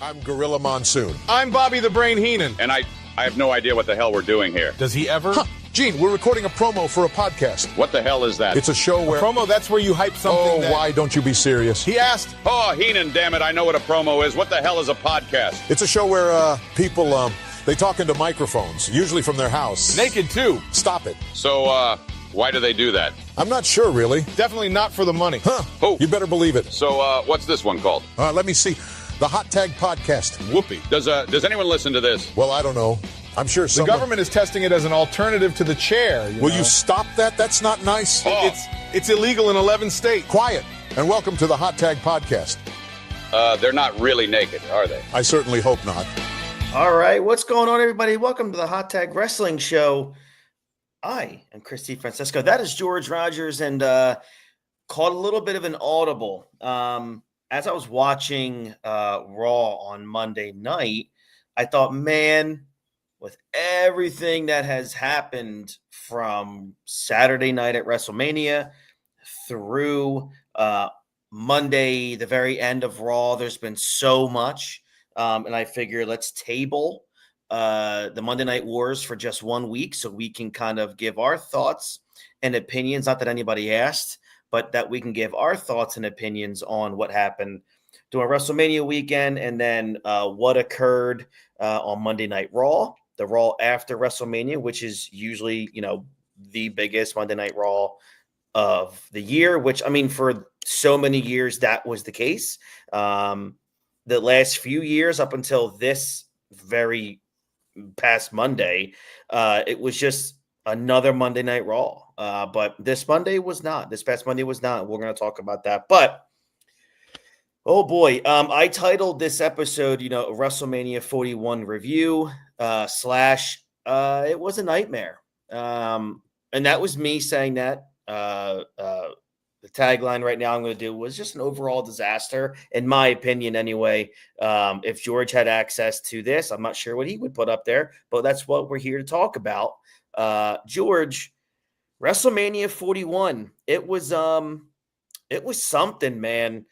I'm Gorilla Monsoon. I'm Bobby the Brain Heenan. And I have no idea what the hell we're doing here. Does he ever? Huh. Gene, we're recording a promo for a podcast. What the hell is that? It's a show where... Promo, that's where you hype something. Oh, why don't you be serious? He asked. Oh, Heenan, damn it, I know what a promo is. What the hell is a podcast? It's a show where people, they talk into microphones, usually from their house. Naked, too. Stop it. So, why do they do that? I'm not sure, really. Definitely not for the money. Huh. Oh. You better believe it. So, what's this one called? Let me see. The Hot Tag Podcast. Whoopee. Does anyone listen to this? Well, I don't know. I'm sure The government is testing it as an alternative to the chair. Will you stop that? That's not nice. Oh. It's illegal in 11 states. Quiet. And welcome to the Hot Tag Podcast. They're not really naked, are they? I certainly hope not. All right. What's going on, everybody? Welcome to the Hot Tag Wrestling Show. I am Christy Francisco. That is George Rogers, and caught a little bit of an audible. As I was watching Raw on Monday night, I thought, man, with everything that has happened from Saturday night at WrestleMania through Monday, the very end of Raw, there's been so much. And I figure let's table the Monday Night Wars for just 1 week so we can kind of give our thoughts and opinions. Not that anybody asked, but that we can give our thoughts and opinions on what happened during WrestleMania weekend and then what occurred on Monday Night Raw, the Raw after WrestleMania, which is usually, the biggest Monday Night Raw of the year, which, I mean, for so many years, that was the case. The last few years up until this very past Monday, it was just another Monday Night Raw. But this Monday was not. This past Monday was not. We're going to talk about that. But, oh boy, I titled this episode, WrestleMania 41 review / it was a nightmare. And that was me saying that. The tagline right now I'm going to do was just an overall disaster, in my opinion anyway. If George had access to this, I'm not sure what he would put up there, but that's what we're here to talk about. George, WrestleMania 41, it was something, man.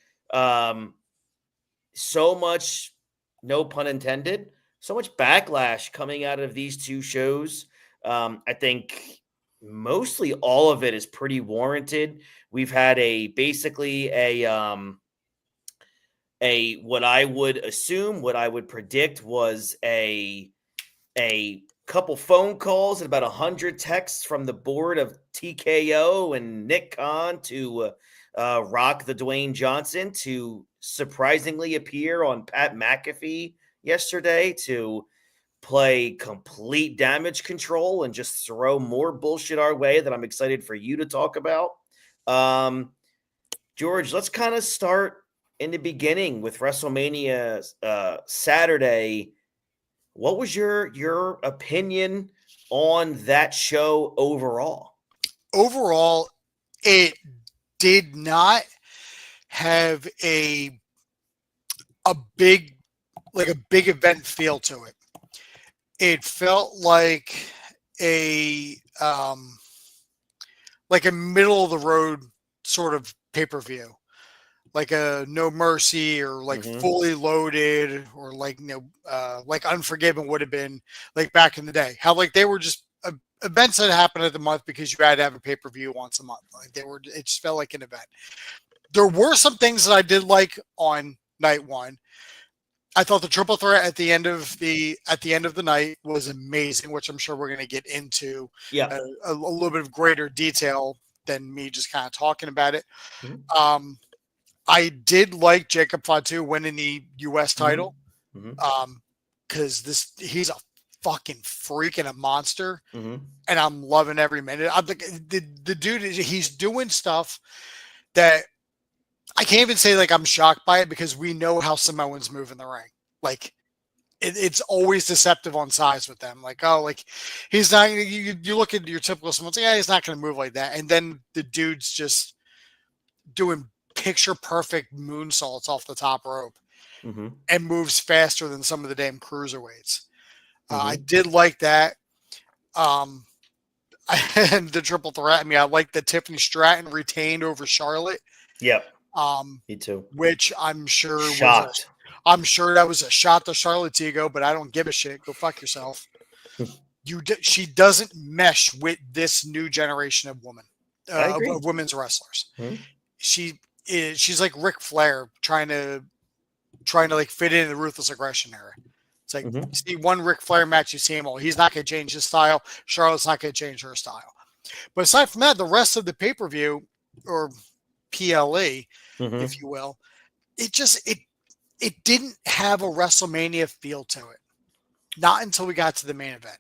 So much, no pun intended, so much backlash coming out of these two shows. I think mostly all of it is pretty warranted. We've had basically what I would predict was a couple phone calls and about 100 texts from the board of TKO and Nick Khan to Rock the Dwayne Johnson to surprisingly appear on Pat McAfee yesterday to play complete damage control and just throw more bullshit our way that I'm excited for you to talk about. George, let's kind of start in the beginning with WrestleMania Saturday. What was your opinion on that show overall? Overall, it did not have a big event feel to it. It felt like a middle of the road sort of pay-per-view, like a No Mercy or like Fully Loaded or like Unforgiven would have been like back in the day. How like they were just events that happened at the month because you had to have a pay-per-view once a month. Like it just felt like an event. There were some things that I did like on night one. I thought the triple threat at the end of the night was amazing, which I'm sure we're going to get into a little bit of greater detail than me just kind of talking about it. Mm-hmm. I did like Jacob Fatu winning the U.S. title because he's a fucking freak and a monster, and I'm loving every minute. I'm the dude, he's doing stuff that I can't even say like I'm shocked by it because we know how Samoans move in the ring. Like it's always deceptive on size with them. Like, oh, like he's not, you look at your typical Samoans, yeah, he's not going to move like that. And then the dude's just doing picture perfect moonsaults off the top rope and moves faster than some of the damn cruiserweights. I did like that. And the triple threat. I mean, I like that Tiffany Stratton retained over Charlotte. Yep. Me too. Which I'm sure shocked. I'm sure that was a shot to Charlotte's ego, but I don't give a shit. Go fuck yourself. She doesn't mesh with this new generation of women, I agree. of women's wrestlers. Hmm. She's like Ric Flair trying to like fit in the ruthless aggression era. It's like you see one Ric Flair match, you see him all. He's not going to change his style. Charlotte's not going to change her style. But aside from that, the rest of the pay-per-view or PLE, if you will, it didn't have a WrestleMania feel to it. Not until we got to the main event.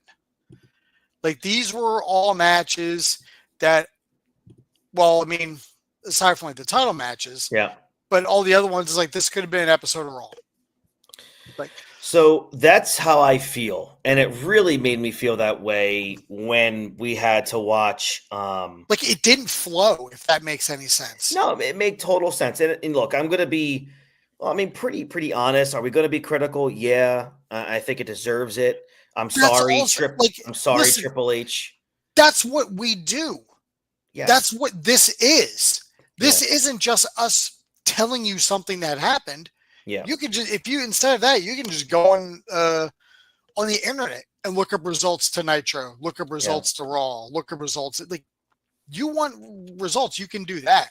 Like these were all matches that, well, I mean, aside from like the title matches, Yeah. but all the other ones is like this could have been an episode of Raw. Like, so that's how I feel, and it really made me feel that way when we had to watch. Like it didn't flow, if that makes any sense. No, it made total sense. And look, I'm going to be, well, I mean, pretty honest. Are we going to be critical? Yeah, I think it deserves it. I'm sorry, I'm sorry, listen, Triple H. That's what we do. Yes. That's what this is. This isn't just us telling you something that happened. Yeah. You can just, if you, instead of that, you can just go on the internet and look up results to Nitro, look up results to Raw, look up results. Like you want results, you can do that.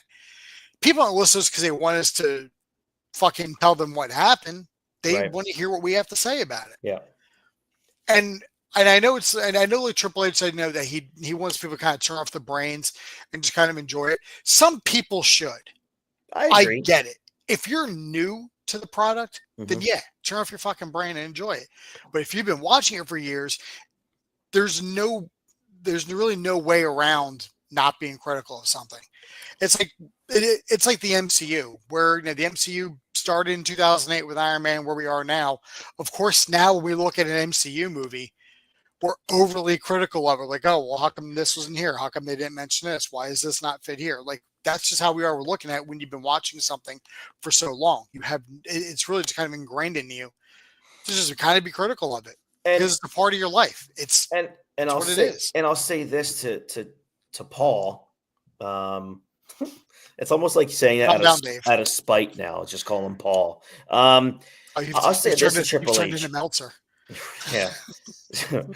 People don't listen to us because they want us to fucking tell them what happened. They want to hear what we have to say about it. Yeah. And I know like Triple H said, that he wants people to kind of turn off the brains and just kind of enjoy it. Some people should. I agree. I get it. If you're new to the product, then turn off your fucking brain and enjoy it. But if you've been watching it for years, there's really no way around not being critical of something. It's like it's like the MCU, where the MCU started in 2008 with Iron Man, where we are now. Of course, now when we look at an MCU movie, we're overly critical of it. Like, oh, well, how come this wasn't here? How come they didn't mention this? Why is this not fit here? Like, that's just how we are. We're looking at it when you've been watching something for so long. It's really just kind of ingrained in you to just kind of be critical of it because it's a part of your life. It's I'll say this to Paul. It's almost like saying that out of spite now. Just call him Paul. I'll say this to Triple H. Into Meltzer. Yeah,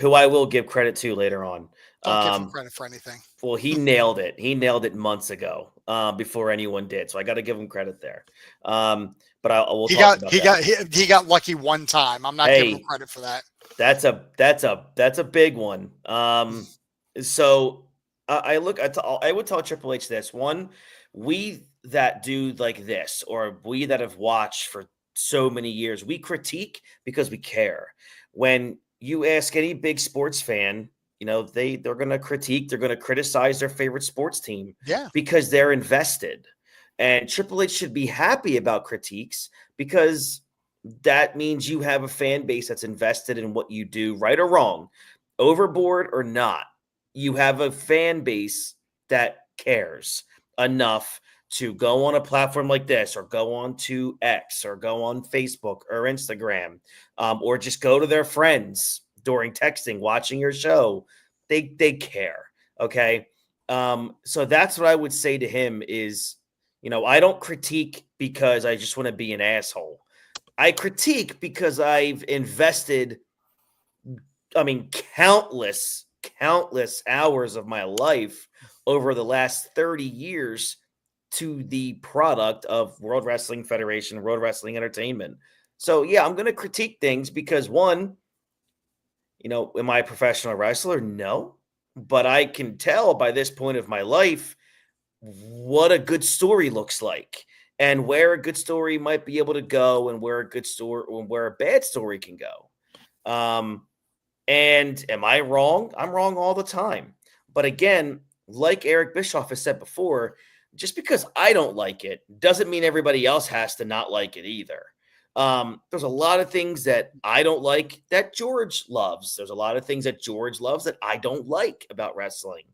who I will give credit to later on. Don't give him credit for anything. Well, he nailed it. He nailed it months ago, before anyone did. So I got to give him credit there. But he got lucky one time. I'm not giving him credit for that. That's a big one. So I would tell Triple H this one: we that do like this, or we that have watched for so many years, we critique because we care. When you ask any big sports fan, they're going to critique, they're going to criticize their favorite sports team, because they're invested. And Triple H should be happy about critiques, because that means you have a fan base that's invested in what you do, right or wrong, overboard or not. You have a fan base that cares enough to go on a platform like this, or go on to X, or go on Facebook or Instagram, or just go to their friends during texting, watching your show. They care. Okay. So that's what I would say to him is, I don't critique because I just want to be an asshole. I critique because I've invested, countless hours of my life over the last 30 years to the product of World Wrestling Federation, World Wrestling Entertainment. So yeah, I'm going to critique things because, one, am I a professional wrestler? No, but I can tell by this point of my life what a good story looks like, and where a good story might be able to go, and where a bad story can go. And am I wrong? I'm wrong all the time. But again, like Eric Bischoff has said before, just because I don't like it doesn't mean everybody else has to not like it either. There's a lot of things that I don't like that George loves. There's a lot of things that George loves that I don't like about wrestling.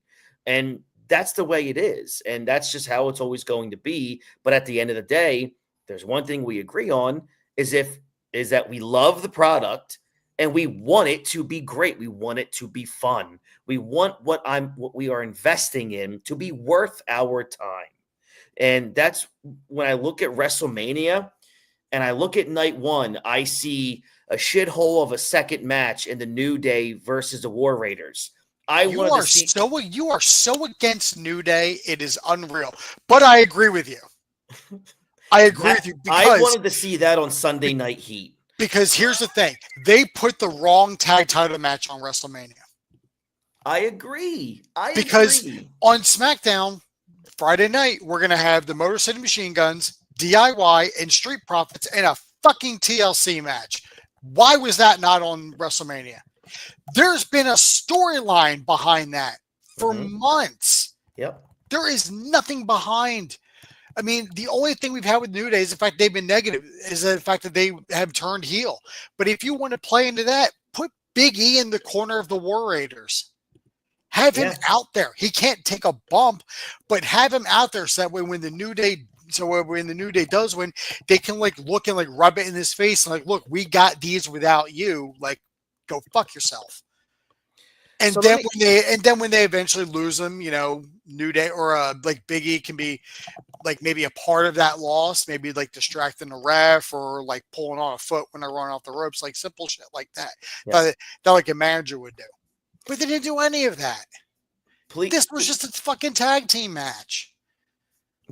And that's the way it is. And that's just how it's always going to be. But at the end of the day, there's one thing we agree on is that we love the product and we want it to be great. We want it to be fun. We want what we are investing in to be worth our time. And that's when I look at WrestleMania, and I look at night one, I see a shithole of a second match in the New Day versus the War Raiders. You are so against New Day. It is unreal. But I agree with you. I agree with you I because wanted to see that on Sunday Night Heat. Because here's the thing. They put the wrong tag title match on WrestleMania. I agree. Because on SmackDown, Friday night, we're going to have the Motor City Machine Guns, DIY, and Street Profits in a fucking TLC match. Why was that not on WrestleMania? There's been a storyline behind that for months. Yep. There is nothing behind. I mean, the only thing we've had with New Day is the fact they've been negative, is the fact that they have turned heel. But if you want to play into that, put Big E in the corner of the War Raiders. Have him out there. He can't take a bump, but have him out there so that way when the New Day does win, they can like look and like rub it in his face and like, look, we got these without you. Like, go fuck yourself. And then when they eventually lose them, New Day or like Big E can be like maybe a part of that loss, maybe like distracting the ref or like pulling on a foot when they're running off the ropes, like simple shit like that. That like a manager would do. But they didn't do any of that. This was just a fucking tag team match.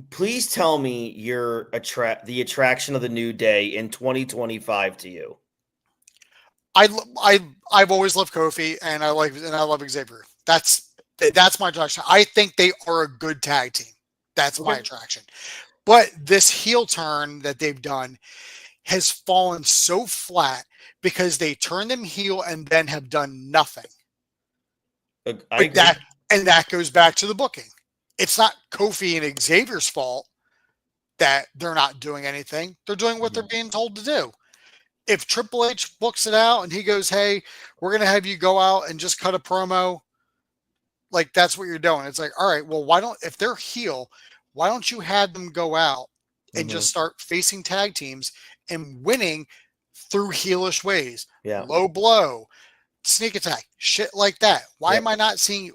Please tell me the attraction of the New Day in 2025 to you. I've always loved Kofi and I love Xavier. That's my attraction. I think they are a good tag team. That's my attraction. But this heel turn that they've done has fallen so flat because they turned them heel and then have done nothing. That goes back to the booking. It's not Kofi and Xavier's fault that they're not doing anything. They're doing what they're being told to do. If Triple H books it out and he goes, hey, we're going to have you go out and just cut a promo, like that's what you're doing. It's like, all right, well, if they're heel, why don't you have them go out and just start facing tag teams and winning through heelish ways? Yeah. Low blow, sneak attack, shit like that. Why am I not seeing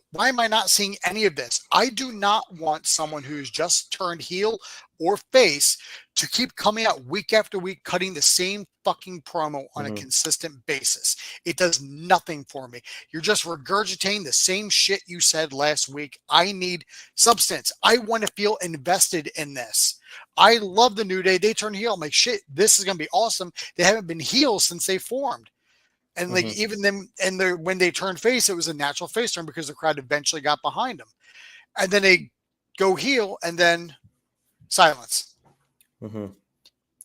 any of this? I do not want someone who's just turned heel or face to keep coming out week after week cutting the same fucking promo on a consistent basis. It does nothing for me. You're just regurgitating the same shit you said last week. I need substance. I want to feel invested in this. I love the New Day. They turn heel. I'm like, shit, this is going to be awesome. They haven't been heels since they formed. And like even them, and when they turned face, it was a natural face turn because the crowd eventually got behind them. And then they go heel and then silence.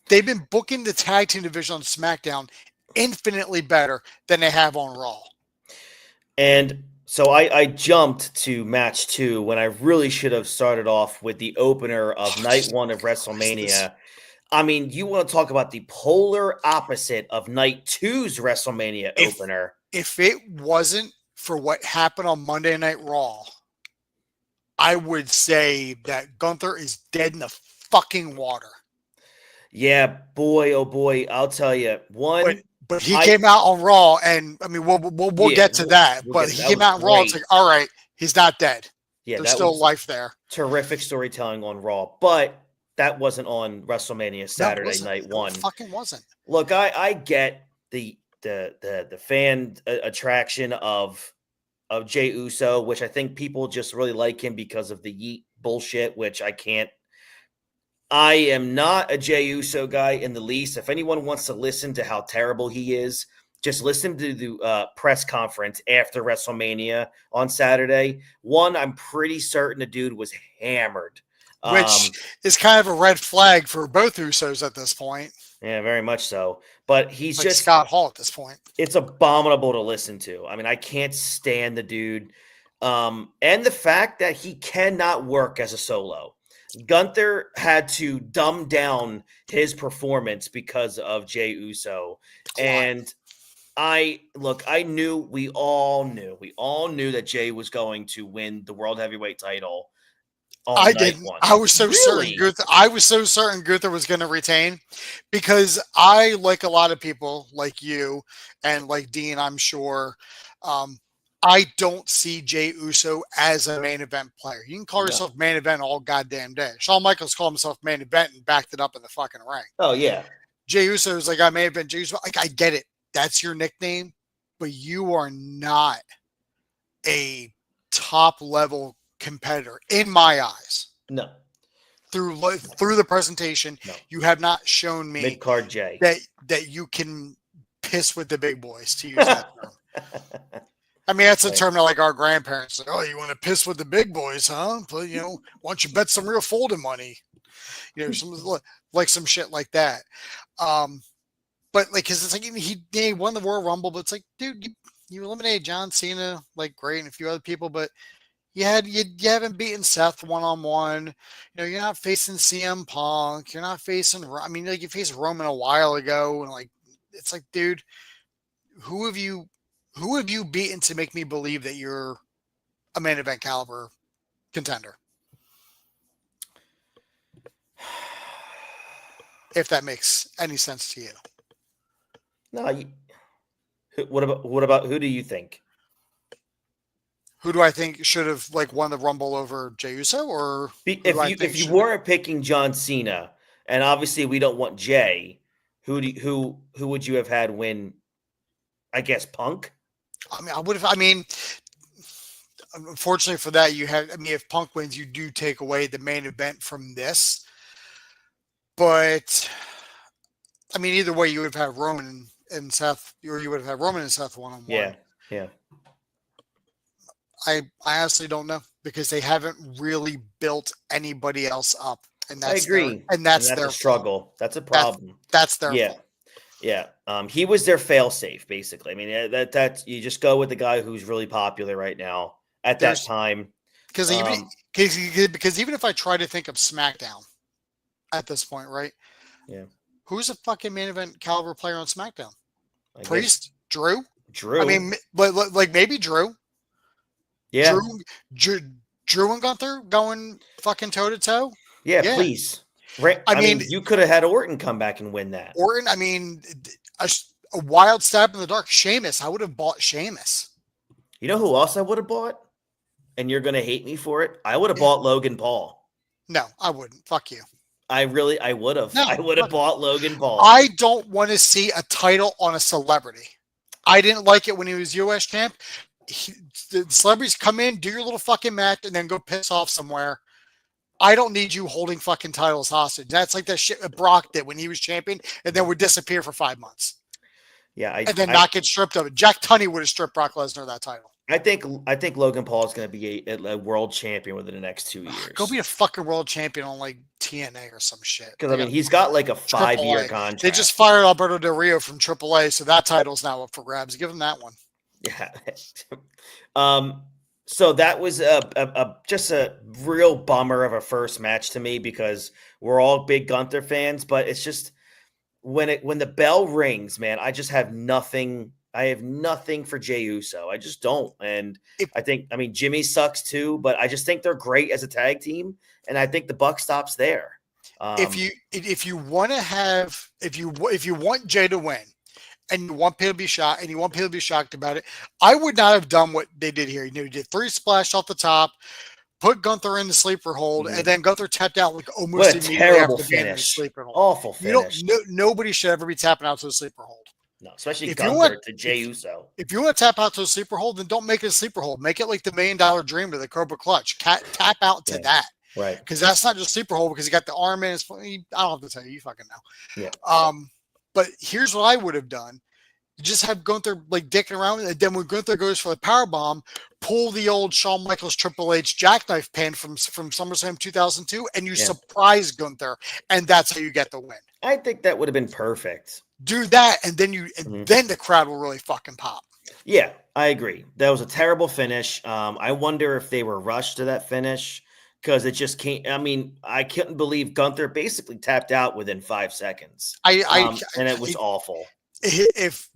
They've been booking the tag team division on SmackDown infinitely better than they have on Raw. And so I jumped to match 2 when I really should have started off with the opener of night 1 of WrestleMania. I mean, you want to talk about the polar opposite of night 2's WrestleMania opener. If it wasn't for what happened on Monday Night Raw, I would say that Gunther is dead in the fucking water. Yeah, boy, oh boy, I'll tell you. But he came out on Raw, and I mean, we'll get to that. But he came out on Raw. It's like, all right, he's not dead. Yeah, there's still life there. Terrific storytelling on Raw, but that wasn't on WrestleMania Saturday night 1. It fucking wasn't. Look, I get the fan attraction of Jey Uso, which I think people just really like him because of the Yeet bullshit, which I can't. I am not a Jey Uso guy in the least. If anyone wants to listen to how terrible he is, just listen to the press conference after WrestleMania on Saturday. One, I'm pretty certain the dude was hammered. Which is kind of a red flag for both Usos at this point. Yeah, very much so. But he's like just Scott Hall at this point. It's abominable to listen to. I mean, I can't stand the dude. And the fact that he cannot work as a solo. Gunther had to dumb down his performance because of Jey Uso. And we all knew that Jey was going to win the World Heavyweight title. I didn't. I was so certain Gunther. I was so certain Gunther was going to retain because I, like a lot of people, like you and like Dean, I'm sure, I don't see Jey Uso as a main event player. You can call yourself main event all goddamn day. Shawn Michaels called himself main event and backed it up in the fucking ring. Oh, yeah. Jey Uso is like, I may have been Jey Uso. Like, I get it. That's your nickname, but you are not a top level competitor in my eyes. No. Through the presentation, No. you have not shown me Mid-card Jay that you can piss with the big boys, to use that term. I mean, that's a term that like our grandparents say, oh, you want to piss with the big boys, huh? But, why don't you bet some real folding money? Some shit like that. But like, cause it's like he won the Royal Rumble, but it's like, dude, you eliminated John Cena, like great, and a few other people, but you haven't beaten Seth one-on-one. You're not facing CM Punk. You're not facing. I mean, like you faced Roman a while ago, and like it's like, dude, who have you beaten to make me believe that you're a main event caliber contender? If that makes any sense to you. No. What about who do you think? Who do I think should have like won the Rumble over Jey Uso, or if you weren't picking John Cena, and obviously we don't want Jay, who would you have had win? I guess Punk. I mean, unfortunately for that, if Punk wins, you do take away the main event from this. But I mean, either way, you would have had Roman and Seth, or you would have had Roman and Seth one-on-one. Yeah. I honestly don't know, because they haven't really built anybody else up, and that's I agree. That's their struggle. Fault. That's a problem. That's their fault. Yeah. He was their fail-safe, basically. I mean, that you just go with the guy who's really popular right now at that time. Because even if I try to think of SmackDown at this point, right? Yeah. Who's a fucking main event caliber player on SmackDown? Priest? Drew. I mean, like maybe Drew. Yeah. Drew and Gunther going fucking toe to toe. Yeah, please. I mean, you could have had Orton come back and win that. Orton, I mean, a wild stab in the dark. Sheamus, I would have bought Sheamus. You know who else I would have bought? And you're going to hate me for it. I would have bought Logan Paul. No, I wouldn't. Fuck you. I would have. No, I would have bought Logan Paul. I don't want to see a title on a celebrity. I didn't like it when he was U.S. champ. The celebrities come in, do your little fucking match, and then go piss off somewhere. I don't need you holding fucking titles hostage. That's like that shit that Brock did when he was champion, and then would disappear for 5 months. Yeah, and then not get stripped of it. Jack Tunney would have stripped Brock Lesnar of that title. I think Logan Paul is going to be a world champion within the next 2 years. Go be a fucking world champion on like TNA or some shit. Because I mean, he's got like a 5-year contract. They just fired Alberto Del Rio from AAA, so that title's now up for grabs. Give him that one. Yeah. So that was just a real bummer of a first match to me, because we're all big Gunther fans, but it's just when the bell rings, man, I just have nothing. I have nothing for Jey Uso. I just don't. And I mean, Jimmy sucks too, but I just think they're great as a tag team. And I think the buck stops there. If you want Jey to win, and you want people to be shocked, and you want people to be shocked about it, I would not have done what they did here. You did 3 splash off the top, put Gunther in the sleeper hold, and then Gunther tapped out like almost immediately after being in the sleeper hold. Awful finish. Nobody should ever be tapping out to a sleeper hold. No, especially Gunther to Jey Uso. If you want to tap out to a sleeper hold, then don't make it a sleeper hold. Make it like the $1 Million Dream to the Cobra Clutch. Tap out to that. Right. Because that's not just sleeper hold, because you got the arm in. I don't have to tell you. You fucking know. Yeah. But here's what I would have done. Just have Gunther like dicking around, and then when Gunther goes for the powerbomb, pull the old Shawn Michaels Triple H jackknife pin from SummerSlam 2002, and you surprise Gunther, and that's how you get the win. I think that would have been perfect. Do that, and then then the crowd will really fucking pop. Yeah, I agree. That was a terrible finish. I wonder if they were rushed to that finish, because it just can't. I mean, I couldn't believe Gunther basically tapped out within 5 seconds. And it was awful. If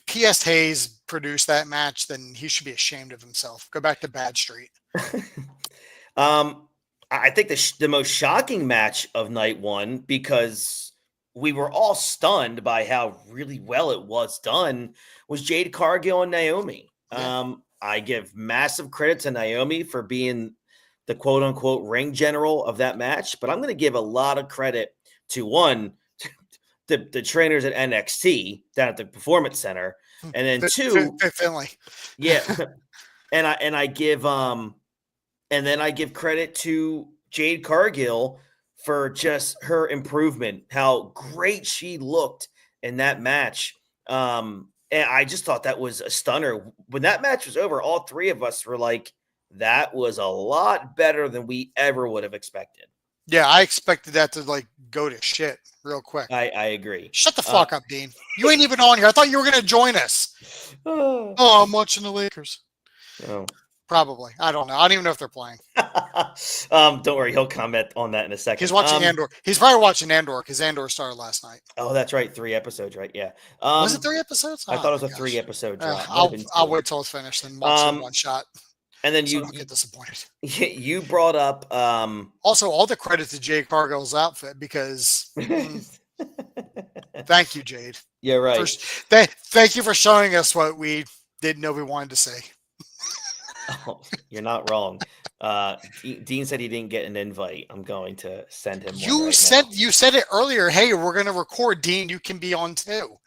P.S. Hayes produced that match, then he should be ashamed of himself. Go back to Bad Street. I think the most shocking match of night one, because we were all stunned by how really well it was done, was Jade Cargill and Naomi. Yeah. I give massive credit to Naomi for being the quote unquote ring general of that match, but I'm going to give a lot of credit to the trainers at NXT down at the Performance Center, and then two, Finley. Yeah, and I give and then I give credit to Jade Cargill for just her improvement, how great she looked in that match. And I just thought that was a stunner. When that match was over, all three of us were like, that was a lot better than we ever would have expected. Yeah, I expected that to like go to shit real quick. I agree. Shut the fuck up, Dean. You ain't even on here. I thought you were going to join us. Oh, I'm watching the Lakers. Oh. Probably. I don't know. I don't even know if they're playing. Don't worry. He'll comment on that in a second. He's watching Andor. He's probably watching Andor because Andor started last night. Oh, that's right. 3 episodes, right? Yeah. Was it 3 episodes? I thought it was a 3-episode drop. I'll wait till it's finished and watch it one shot. And then so I don't get disappointed. You brought up also all the credit to Jade Cargill's outfit because thank you, Jade. Yeah, right. Thank you for showing us what we didn't know we wanted to say. Oh, you're not wrong. Dean said he didn't get an invite. I'm going to send him. You said it earlier. Hey, we're going to record. Dean, you can be on too.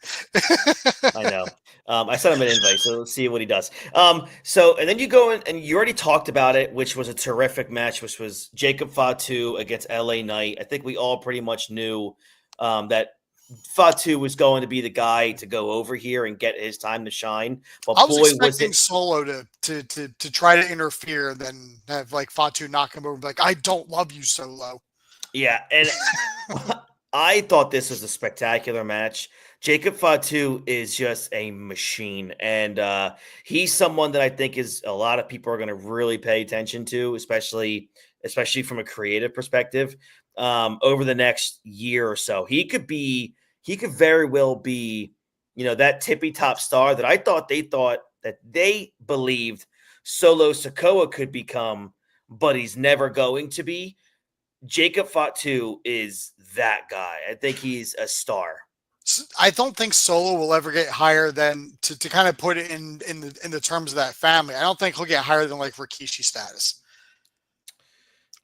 I know. I sent him an invite, so let's see what he does. So and then you go in, and you already talked about it, which was a terrific match, which was Jacob Fatu against LA Knight. I think we all pretty much knew that Fatu was going to be the guy to go over here and get his time to shine. But I was expecting Solo to try to interfere, then have like Fatu knock him over and be like, I don't love you, Solo. Yeah, and I thought this was a spectacular match. Jacob Fatu is just a machine, and he's someone that I think is a lot of people are going to really pay attention to, especially from a creative perspective, over the next year or so. He could very well be, that tippy top star that I thought they believed Solo Sikoa could become, but he's never going to be. Jacob Fatu is that guy. I think he's a star. I don't think Solo will ever get higher than to kind of put it in the terms of that family. I don't think he'll get higher than like Rikishi status.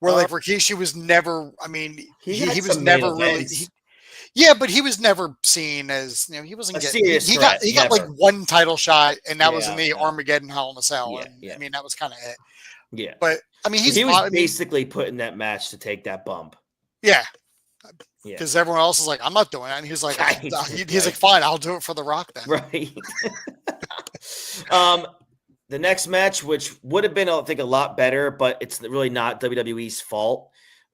Where like Rikishi was never, I mean, he was never really. But he was never seen as, he wasn't getting, he got like one title shot, and that was in the Armageddon Hell in a Cell. I mean, that was kind of it. Yeah. But I mean, he was basically put in that match to take that bump. Yeah. Because everyone else is like, I'm not doing it. And he's like, he's like, fine, I'll do it for The Rock then. Right. The next match, which would have been, I think, a lot better, but it's really not WWE's fault.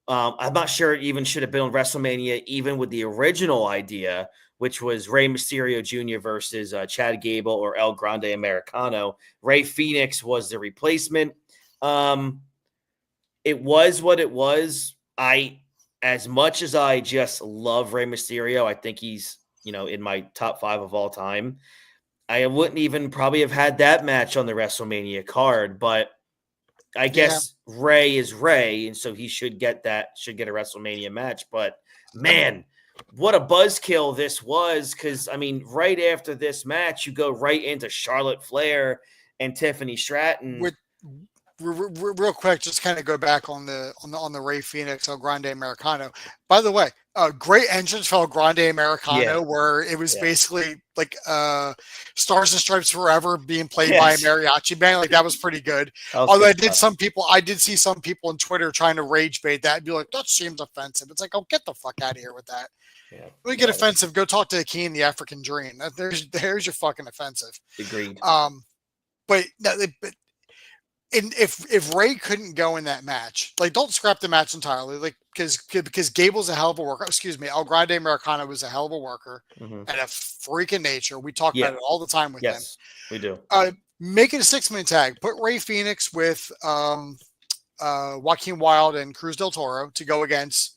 I'm not sure it even should have been on WrestleMania, even with the original idea, which was Rey Mysterio Jr. versus Chad Gable or El Grande Americano. Rey Fenix was the replacement. It was what it was. As much as I just love Rey Mysterio, I think he's, in my top 5 of all time. I wouldn't even probably have had that match on the WrestleMania card, but I guess Rey is Rey, and so he should get a WrestleMania match. But man, what a buzzkill this was! Because I mean, right after this match, you go right into Charlotte Flair and Tiffany Stratton. Real quick, just kind of go back on the Rey Fenix El Grande Americano. By the way, great entrance for El Grande Americano, where it was basically like Stars and Stripes Forever being played by a mariachi band. Like that was pretty good. Although I did see some people on Twitter trying to rage bait that and be like, that seems offensive. It's like, oh, get the fuck out of here with that. Yeah. When you get offensive, go talk to Akeem the African Dream. There's your fucking offensive. Agreed. And if Rey couldn't go in that match, like don't scrap the match entirely, like because Gable's a hell of a worker. Excuse me, El Grande Americano was a hell of a worker and a freak of nature. We talk about it all the time with them. Yes, we do. Make it a 6-man tag. Put Rey Fenix with Joaquin Wilde and Cruz del Toro to go against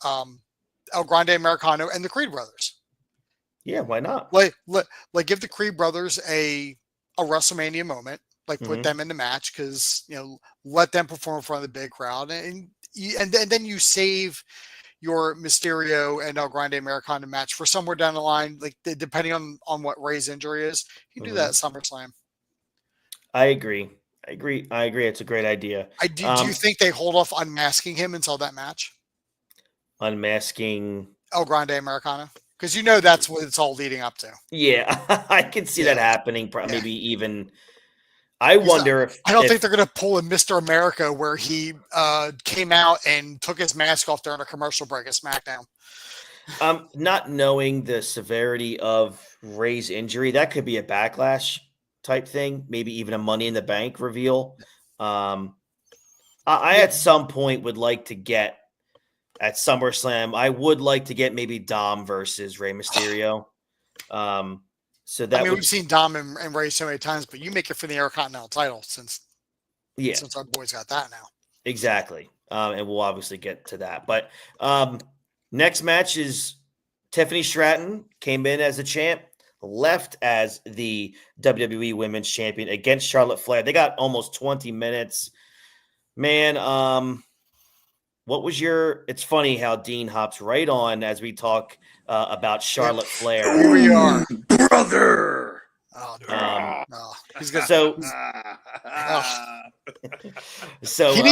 El Grande Americano and the Creed brothers. Yeah, why not? Like give the Creed brothers a WrestleMania moment. Like put them in the match because let them perform in front of the big crowd, and then you save your Mysterio and El Grande Americano match for somewhere down the line, like depending on what Rey's injury is. You do that at SummerSlam. I agree. It's a great idea. Do you think they hold off unmasking him until that match? Unmasking El Grande Americano. Because that's what it's all leading up to. Yeah, I can see that happening. Maybe even. I wonder if I don't think they're going to pull a Mr. America where he came out and took his mask off during a commercial break at SmackDown. Not knowing the severity of Ray's injury, that could be a backlash type thing. Maybe even a Money in the Bank reveal. I at some point would like to get at SummerSlam. I would like to get maybe Dom versus Rey Mysterio. So that we've seen Dom and Ray so many times, but you make it for the Intercontinental title since our boys got that now. Exactly. And we'll obviously get to that. But next match is Tiffany Stratton came in as a champ, left as the WWE Women's Champion against Charlotte Flair. They got almost 20 minutes. Man, what was it's funny how Dean hops right on as we talk about Charlotte Flair. Here we are. Brother. He's gonna, so he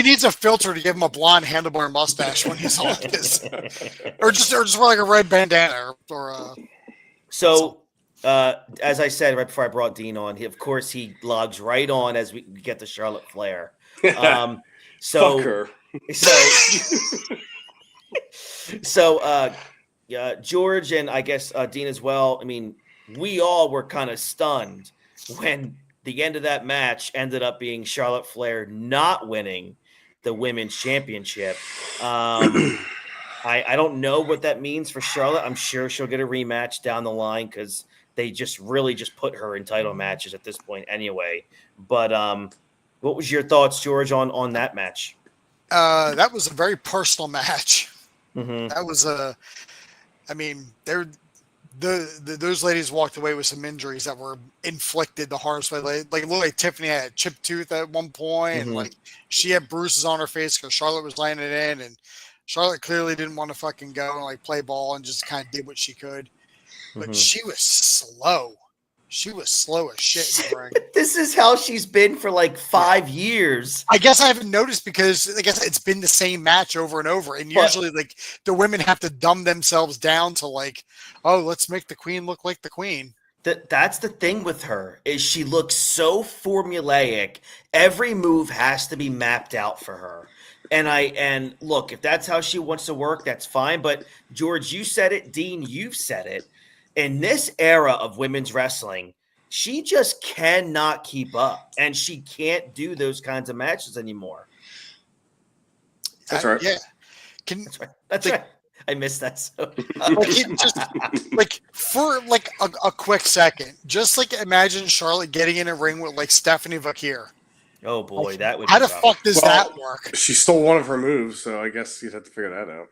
needs a filter to give him a blonde handlebar mustache when he's on this, or just wear like a red bandana So as I said right before I brought Dean on, of course he logs right on as we get to Charlotte Flair. Fuck her. So George and I guess Dean as well. I mean, we all were kind of stunned when the end of that match ended up being Charlotte Flair not winning the women's championship. I don't know what that means for Charlotte. I'm sure she'll get a rematch down the line because they just put her in title matches at this point anyway. But what was your thoughts, George, on that match? That was a very personal match. Mm-hmm. That was those ladies walked away with some injuries that were inflicted the hardest way. Like Tiffany had a chipped tooth at one point, mm-hmm. and she had bruises on her face because Charlotte was laying it in, and Charlotte clearly didn't want to fucking go and play ball and just kind of did what she could. But mm-hmm. she was slow. She was slow as shit in the ring. This is how she's been for 5 years. I guess I haven't noticed because I guess it's been the same match over and over. And usually the women have to dumb themselves down to let's make the queen look like the queen. That's the thing with her is she looks so formulaic. Every move has to be mapped out for her. And look, if that's how she wants to work, that's fine. But George, you said it. Dean, you've said it. In this era of women's wrestling, she just cannot keep up, and she can't do those kinds of matches anymore. That's right. Yeah. That's right. I missed that. So for a quick second, just imagine Charlotte getting in a ring with Stephanie Vakir. Oh boy, that would. How the fuck does that work? She stole one of her moves, so I guess you'd have to figure that out.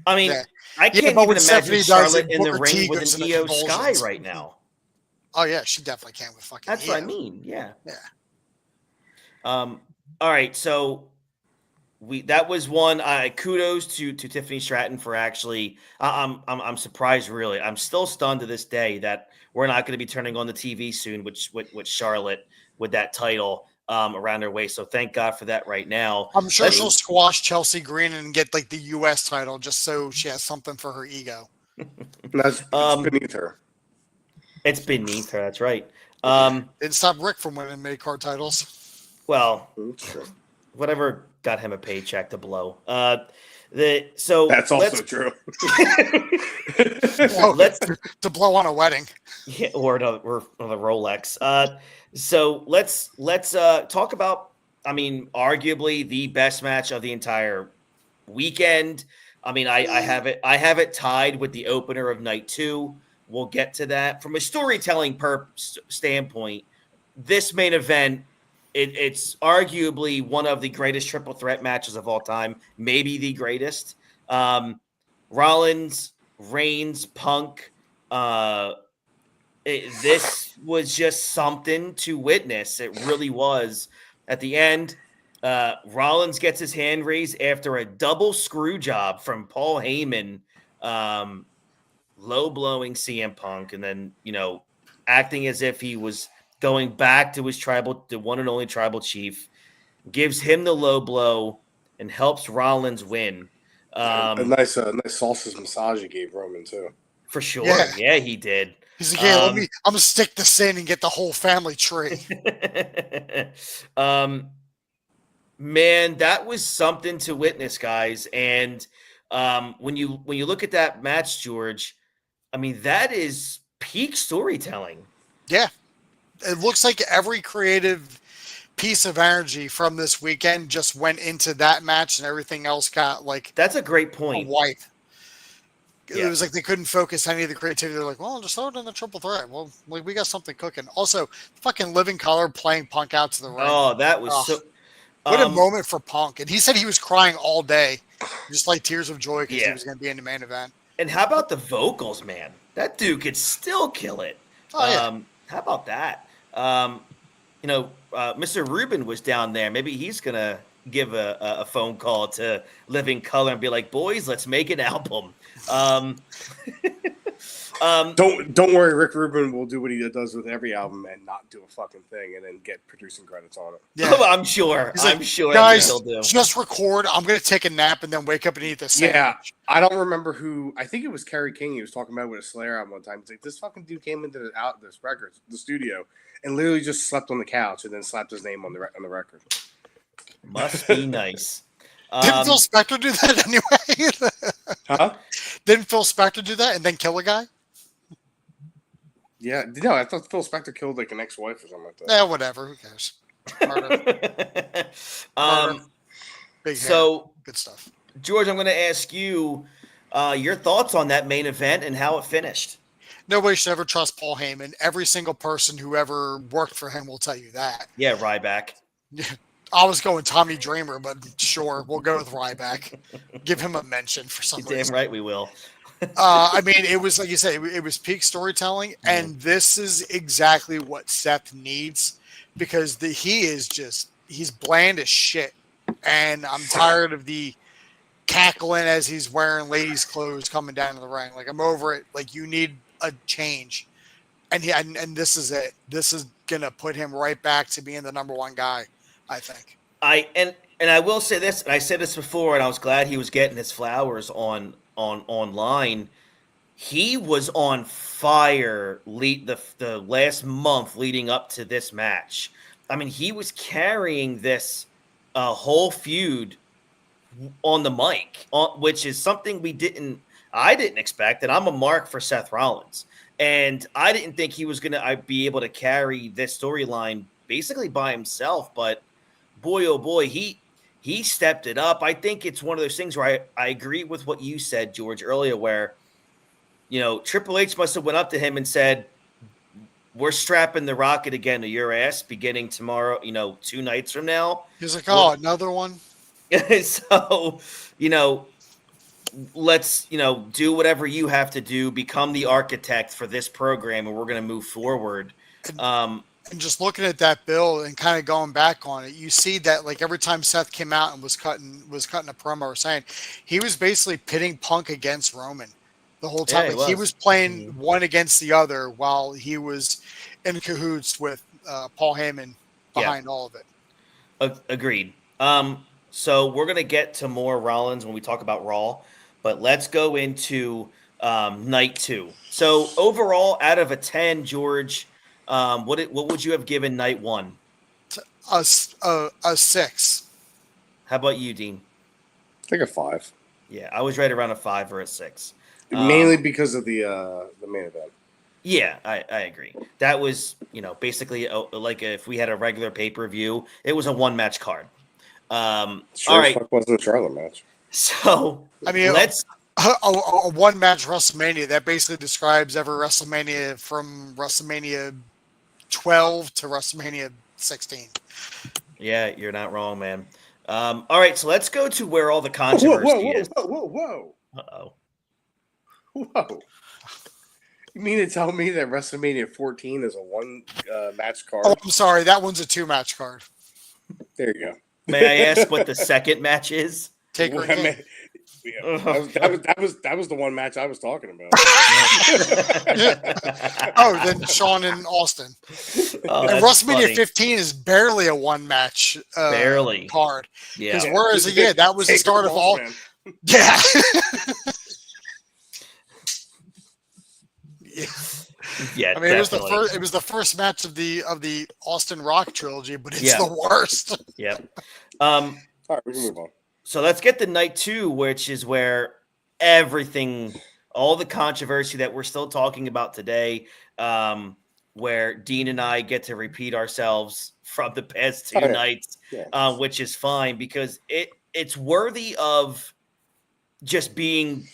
I mean, I can't even imagine Charlotte in the ring with an Io Sky right now. Oh yeah, she definitely can with fucking. That's Io. what I mean. Yeah. Yeah. All right, so that was one. Kudos to Tiffany Stratton for actually. I'm surprised. Really, I'm still stunned to this day that we're not going to be turning on the TV soon, with Charlotte with that title around her waist. So thank God for that right now. I'm sure she'll squash Chelsea Green and get the U.S. title just so she has something for her ego. That's beneath her. It's beneath her. That's right. Didn't stop Rick from winning mid-card titles. Well, whatever got him a paycheck to blow. That's also true. Let's to blow on a wedding. Yeah, or the Rolex. So let's talk about. I mean, arguably the best match of the entire weekend. I mean, I have it tied with the opener of night 2. We'll get to that. From a storytelling standpoint, this main event, it's arguably one of the greatest triple threat matches of all time, maybe the greatest. Rollins, Reigns, Punk. This was just something to witness. It really was. At the end, Rollins gets his hand raised after a double screw job from Paul Heyman, low blowing CM Punk, and then acting as if he was going back to the one and only tribal chief, gives him the low blow and helps Rollins win. A nice sauces massage he gave Roman too. For sure. Yeah. Yeah, he did. He's like, yeah, I'm gonna stick this in and get the whole family tree. Man, that was something to witness, guys. And when you look at that match, George, I mean, that is peak storytelling. Yeah. It looks like every creative piece of energy from this weekend just went into that match, and everything else got like That's a great a point. wipe. Yeah. It was like they couldn't focus any of the creativity. They're like, well, just throw it in the triple threat. Well, like we got something cooking. Also, fucking Living Color playing Punk out to the ring. Oh, that was so. What a moment for Punk. And he said he was crying all day, just like tears of joy because he was going to be in the main event. And how about the vocals, man? That dude could still kill it. Oh, yeah. How about that? Mr. Rubin was down there. Maybe he's going to give a phone call to Living Color and be like, boys, let's make an album. Don't worry, Rick Rubin will do what he does with every album and not do a fucking thing and then get producing credits on it. Yeah. I'm sure. I'm sure. Guys, just record. I'm going to take a nap and then wake up and eat the sandwich. Yeah, I don't remember who. I think it was Kerry King he was talking about with a Slayer album one time. He's like, this fucking dude came into the studio and literally just slept on the couch and then slapped his name on the record. Must be nice. Didn't Phil Spector do that anyway? Huh? Didn't Phil Spector do that and then kill a guy? Yeah, no, I thought Phil Spector killed like an ex-wife or something like that. Yeah, whatever. Who cares? Murder. Big hair. Good stuff. George, I'm going to ask you your thoughts on that main event and how it finished. Nobody should ever trust Paul Heyman. Every single person who ever worked for him will tell you that. Yeah, Ryback. Yeah. I was going Tommy Dreamer, but sure, we'll go with Ryback. Give him a mention for some reason. Damn right we will. I mean, it was like you said, it was peak storytelling, and this is exactly what Seth needs because he's bland as shit, and I'm tired of the cackling as he's wearing ladies' clothes coming down to the ring. Like, I'm over it. Like, you need a change, and this is it. This is gonna put him right back to being the number one guy, I think. And I will say this, and I said this before, and I was glad he was getting his flowers online. He was on fire the last month leading up to this match. I mean, he was carrying this whole feud on the mic, which is something I didn't expect, and I'm a mark for Seth Rollins. And I didn't think he was going to be able to carry this storyline basically by himself, but boy, oh boy, he stepped it up. I think it's one of those things where I agree with what you said, George, earlier, where, Triple H must have went up to him and said, we're strapping the rocket again to your ass beginning tomorrow, 2 nights from now. He's like, another one? So, let's, do whatever you have to do, become the architect for this program, and we're going to move forward. And just looking at that bill and kind of going back on it, you see that like every time Seth came out and was cutting a promo or saying, he was basically pitting Punk against Roman the whole time. Yeah, he was playing one against the other while he was in cahoots with Paul Heyman behind all of it. Agreed. So we're going to get to more Rollins when we talk about Raw, but let's go into night 2. So overall, out of a 10, George, what would you have given night 1? A 6. How about you, Dean? I think a 5. Yeah, I was right around a 5 or a 6. Mainly because of the main event. Yeah, I agree. That was, basically like if we had a regular pay-per-view, it was a 1-match card. All right. Fuck wasn't a Charlotte match. So, I mean, let's a 1-match WrestleMania that basically describes every WrestleMania from WrestleMania 12 to WrestleMania 16. Yeah, you're not wrong, man. All right, so let's go to where all the controversy is. Whoa. Uh-oh. Whoa. You mean to tell me that WrestleMania 14 is a 1 match card? Oh, I'm sorry. That one's a 2-match card. There you go. May I ask what the second match is? Taker and King. Yeah, that was the 1 match I was talking about. Oh, then Shawn and Austin. And WrestleMania 15 is barely a 1-match barely card. Yeah. Because whereas that was the start of all. Man. Yeah. Yeah, I mean, definitely. it was the first match of the Austin Rock trilogy, but it's Yeah. the worst. Yep. All right, we can move on. So let's get to night 2, which is where everything, all the controversy that we're still talking about today, where Dean and I get to repeat ourselves from the past 2 nights, Yeah. which is fine because it's worthy of just being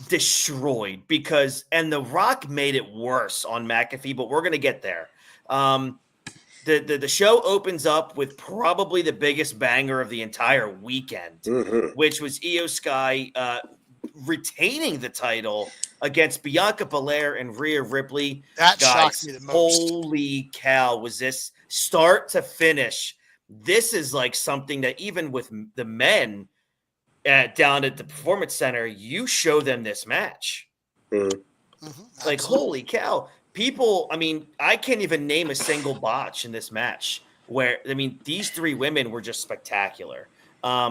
destroyed and The Rock made it worse on McAfee, but we're going to get there. The show opens up with probably the biggest banger of the entire weekend, which was Io Sky retaining the title against Bianca Belair and Rhea Ripley. That Guys, shocked me the most. holy cow, was this start to finish? This is like something that even with the men down at the Performance Center, you show them this match. Like, holy cow. People, I mean, I can't even name a single botch in this match where, I mean, these 3 women were just spectacular.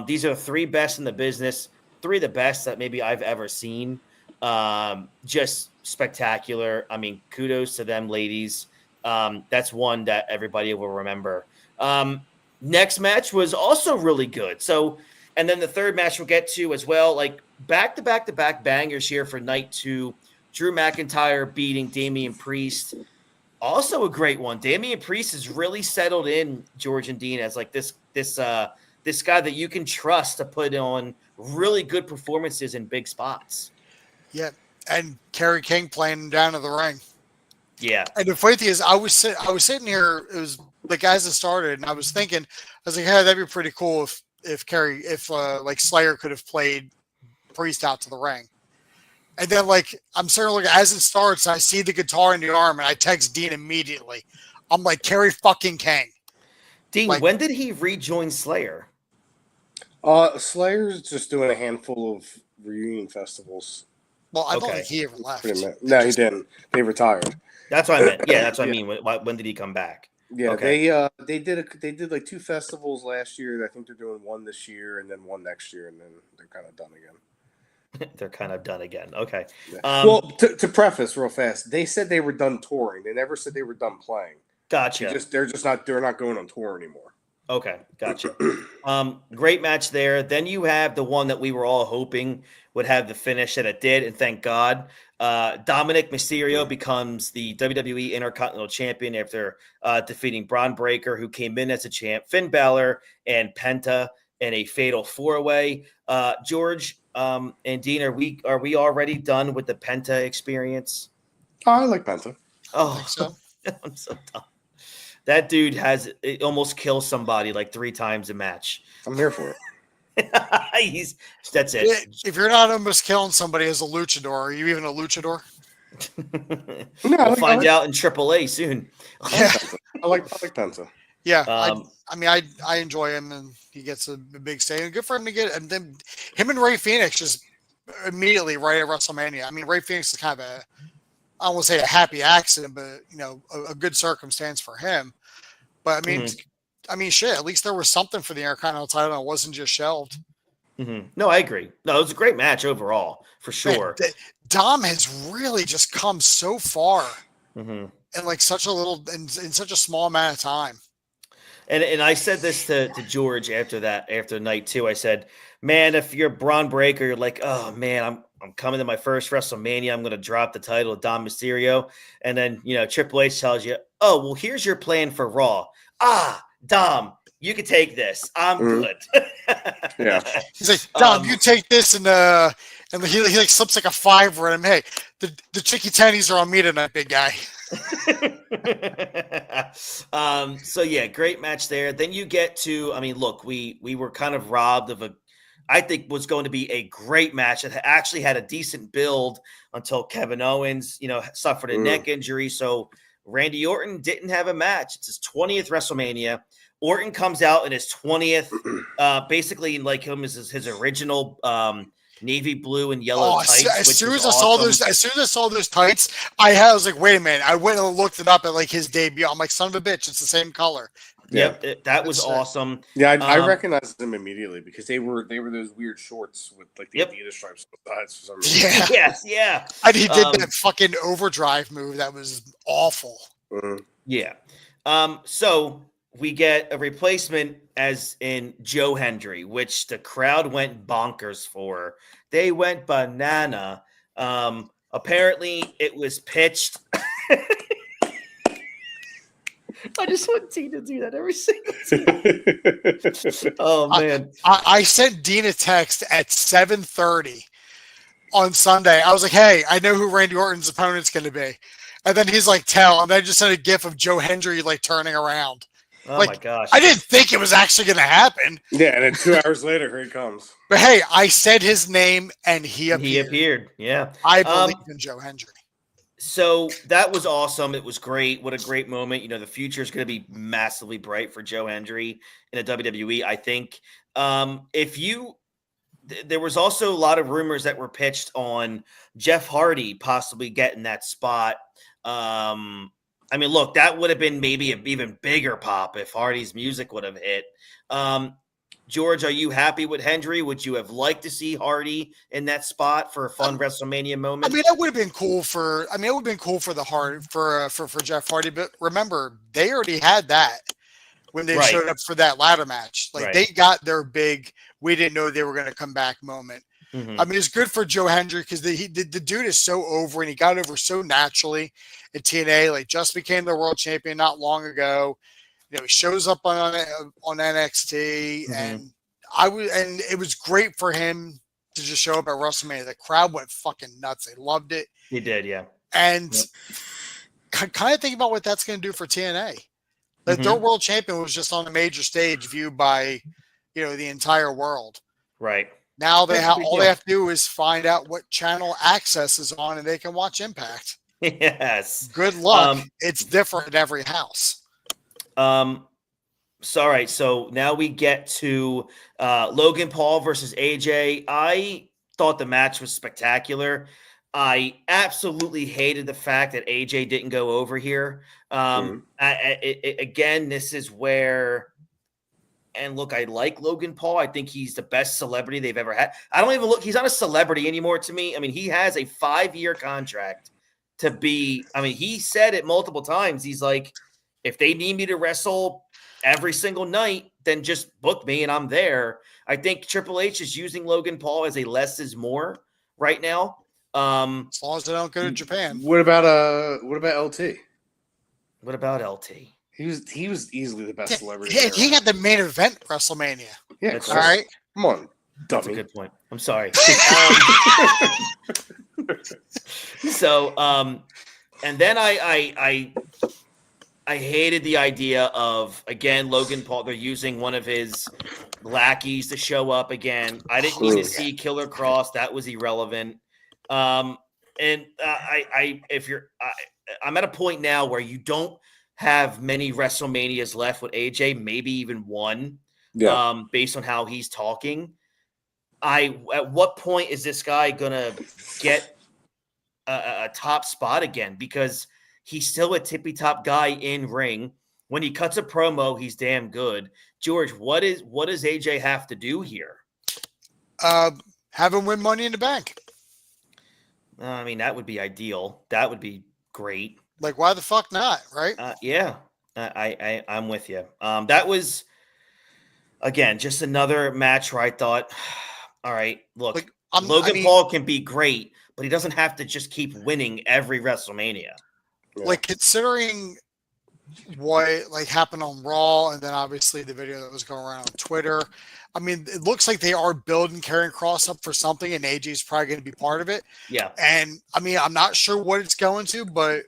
These are the 3 best in the business, 3 of the best that maybe I've ever seen. Just spectacular. I mean, kudos to them, ladies. That's one that everybody will remember. Next match was also really good. So, and then the third match we'll get to as well, like back-to-back-to-back bangers here for night 2. Drew McIntyre beating Damian Priest. Also a great one. Damian Priest has really settled in, George and Dean, as like this guy that you can trust to put on really good performances in big spots. Yeah, and Kerry King playing him down to the ring. Yeah. And the funny thing is, I was sitting here, it was like as it started, and I was like, hey, that'd be pretty cool if like Slayer could have played Priest out to the ring. And then, like, I'm starting to look as it starts, I see the guitar in the arm, and I text Dean immediately. I'm like, Kerry fucking King. Dean, like, when did he rejoin Slayer? Slayer's just doing a handful of reunion festivals. Well, I don't think he ever left. No, he didn't. They retired. That's what I meant. Yeah, that's what I mean. When did he come back? Yeah, okay. They did like 2 festivals last year. I think they're doing one this year and then one next year, and then they're kind of done again. They're kind of done again. Okay. Yeah. Well, to preface real fast, they said they were done touring. They never said they were done playing. Gotcha. They're not going on tour anymore. Okay, gotcha. Great match there. Then you have the one that we were all hoping would have the finish that it did, and thank God. Dominic Mysterio becomes the WWE Intercontinental Champion after defeating Braun Breaker, who came in as a champ, Finn Balor, and Penta in a fatal 4-way. George and Dean, are we already done with the Penta experience? Oh, I like Penta. Oh, I think so. I'm so done. That dude it almost kills somebody like 3 times a match. I'm here for it. That's it. If you're not almost killing somebody as a luchador, are you even a luchador? We'll find out in AAA soon. I like Penta. Yeah, I mean, I enjoy him, and he gets a big stay. And good for him to get. And then him and Ray Phoenix just immediately right at WrestleMania. I mean, Ray Phoenix is kind of I don't want to say a happy accident, but a good circumstance for him. But I mean, shit. At least there was something for the Intercontinental title. And it wasn't just shelved. No, I agree. No, it was a great match overall, for sure. Man, Dom has really just come so far in like such a little in such a small amount of time. And I said this to George after night 2. I said, man, if you're Braun Breaker, you're like, oh man, I'm coming to my first WrestleMania. I'm going to drop the title of Dom Mysterio. And then, Triple H tells you, oh, well, here's your plan for Raw. Dom, you can take this. I'm good. Yeah. He's like, Dom, you take this, and he like slips like a $5 at him. Hey, the chicky tennies are on me tonight, big guy. So yeah, great match there. Then you get to, I mean, look, we were kind of robbed of I think was going to be a great match. It actually had a decent build until Kevin Owens, suffered a neck injury. So Randy Orton didn't have a match. It's his 20th WrestleMania. Orton comes out in his 20th, basically like him as his original navy blue and yellow Oh, tights. as which soon was as I saw awesome. those, tights, I was like, wait a minute. I went and looked it up at like his debut. I'm like, son of a bitch, it's the same color. Yep, that was That's sick. awesome. Yeah, I recognized them immediately because they were those weird shorts with like the Yep. Adidas stripes on the sides for some reason. Yeah. Yes, yeah. And he did that fucking overdrive move. That was awful. Yeah. So we get a replacement as in Joe Hendry, which the crowd went bonkers for. They went banana. Apparently it was pitched. I just want Tina to do that every single time. Oh man. I sent Dean a text at 7:30 on Sunday. I was like, hey, I know who Randy Orton's opponent's gonna be. And then he's like, tell. And then I just sent a gif of Joe Hendry like turning around. Oh like, my gosh. I didn't think it was actually gonna happen. Yeah, and then 2 hours later, here he comes. But hey, I said his name and he appeared. He appeared. Yeah. I believe in Joe Hendry. So that was awesome. It was great. What a great moment. The future is going to be massively bright for Joe Hendry in the WWE, I think. There was also a lot of rumors that were pitched on Jeff Hardy possibly getting that spot. Look, that would have been maybe an even bigger pop if Hardy's music would have hit. George, are you happy with Hendry? Would you have liked to see Hardy in that spot for a fun WrestleMania moment? That would have been cool for. It would have been cool for for Jeff Hardy. But remember, they already had that when they showed up for that ladder match. Like they got their big. We didn't know they were going to come back moment. Mm-hmm. It's good for Joe Hendry because the dude is so over and he got over so naturally in TNA. Like just became the world champion not long ago. He shows up on NXT, and it was great for him to just show up at WrestleMania. The crowd went fucking nuts. They loved it. He did, yeah. And kind of think about what that's going to do for TNA. Like their world champion was just on a major stage viewed by, the entire world. Right. Now they all they have to do is find out what channel Access is on, and they can watch Impact. Yes. Good luck. It's different at every house. All right. So now we get to Logan Paul versus AJ. I thought the match was spectacular. I absolutely hated the fact that AJ didn't go over here. Again, this is where, and look, I like Logan Paul. I think he's the best celebrity they've ever had. I don't even look. He's not a celebrity anymore to me. He has a 5-year contract to be. He said it multiple times. He's like, if they need me to wrestle every single night, then just book me and I'm there. I think Triple H is using Logan Paul as a less is more right now. As long as they don't go to Japan. What about LT? What about LT? He was easily the best celebrity. Yeah, he got the main event WrestleMania. Yeah, That's all right. right. Come on, That's a dummy. good point. I'm sorry. So, and then I hated the idea of, again, Logan Paul. They're using one of his lackeys to show up again. I didn't need to see Killer Cross. That was irrelevant. I'm at a point now where you don't have many WrestleManias left with AJ, maybe even one, based on how he's talking. At what point is this guy gonna get a top spot again? Because he's still a tippy top guy in ring. When he cuts a promo, he's damn good. George, what does AJ have to do here? Have him win Money in the Bank. That would be ideal. That would be great. Like, why the fuck not, right? Yeah, I'm with you. That was, again, just another match where I thought, all right, look, Logan Paul can be great, but he doesn't have to just keep winning every WrestleMania. Like, considering what happened on Raw, and then obviously the video that was going around on Twitter. It looks like they are building Karrion Kross up for something, and AJ's probably going to be part of it. Yeah. And I'm not sure what it's going to, but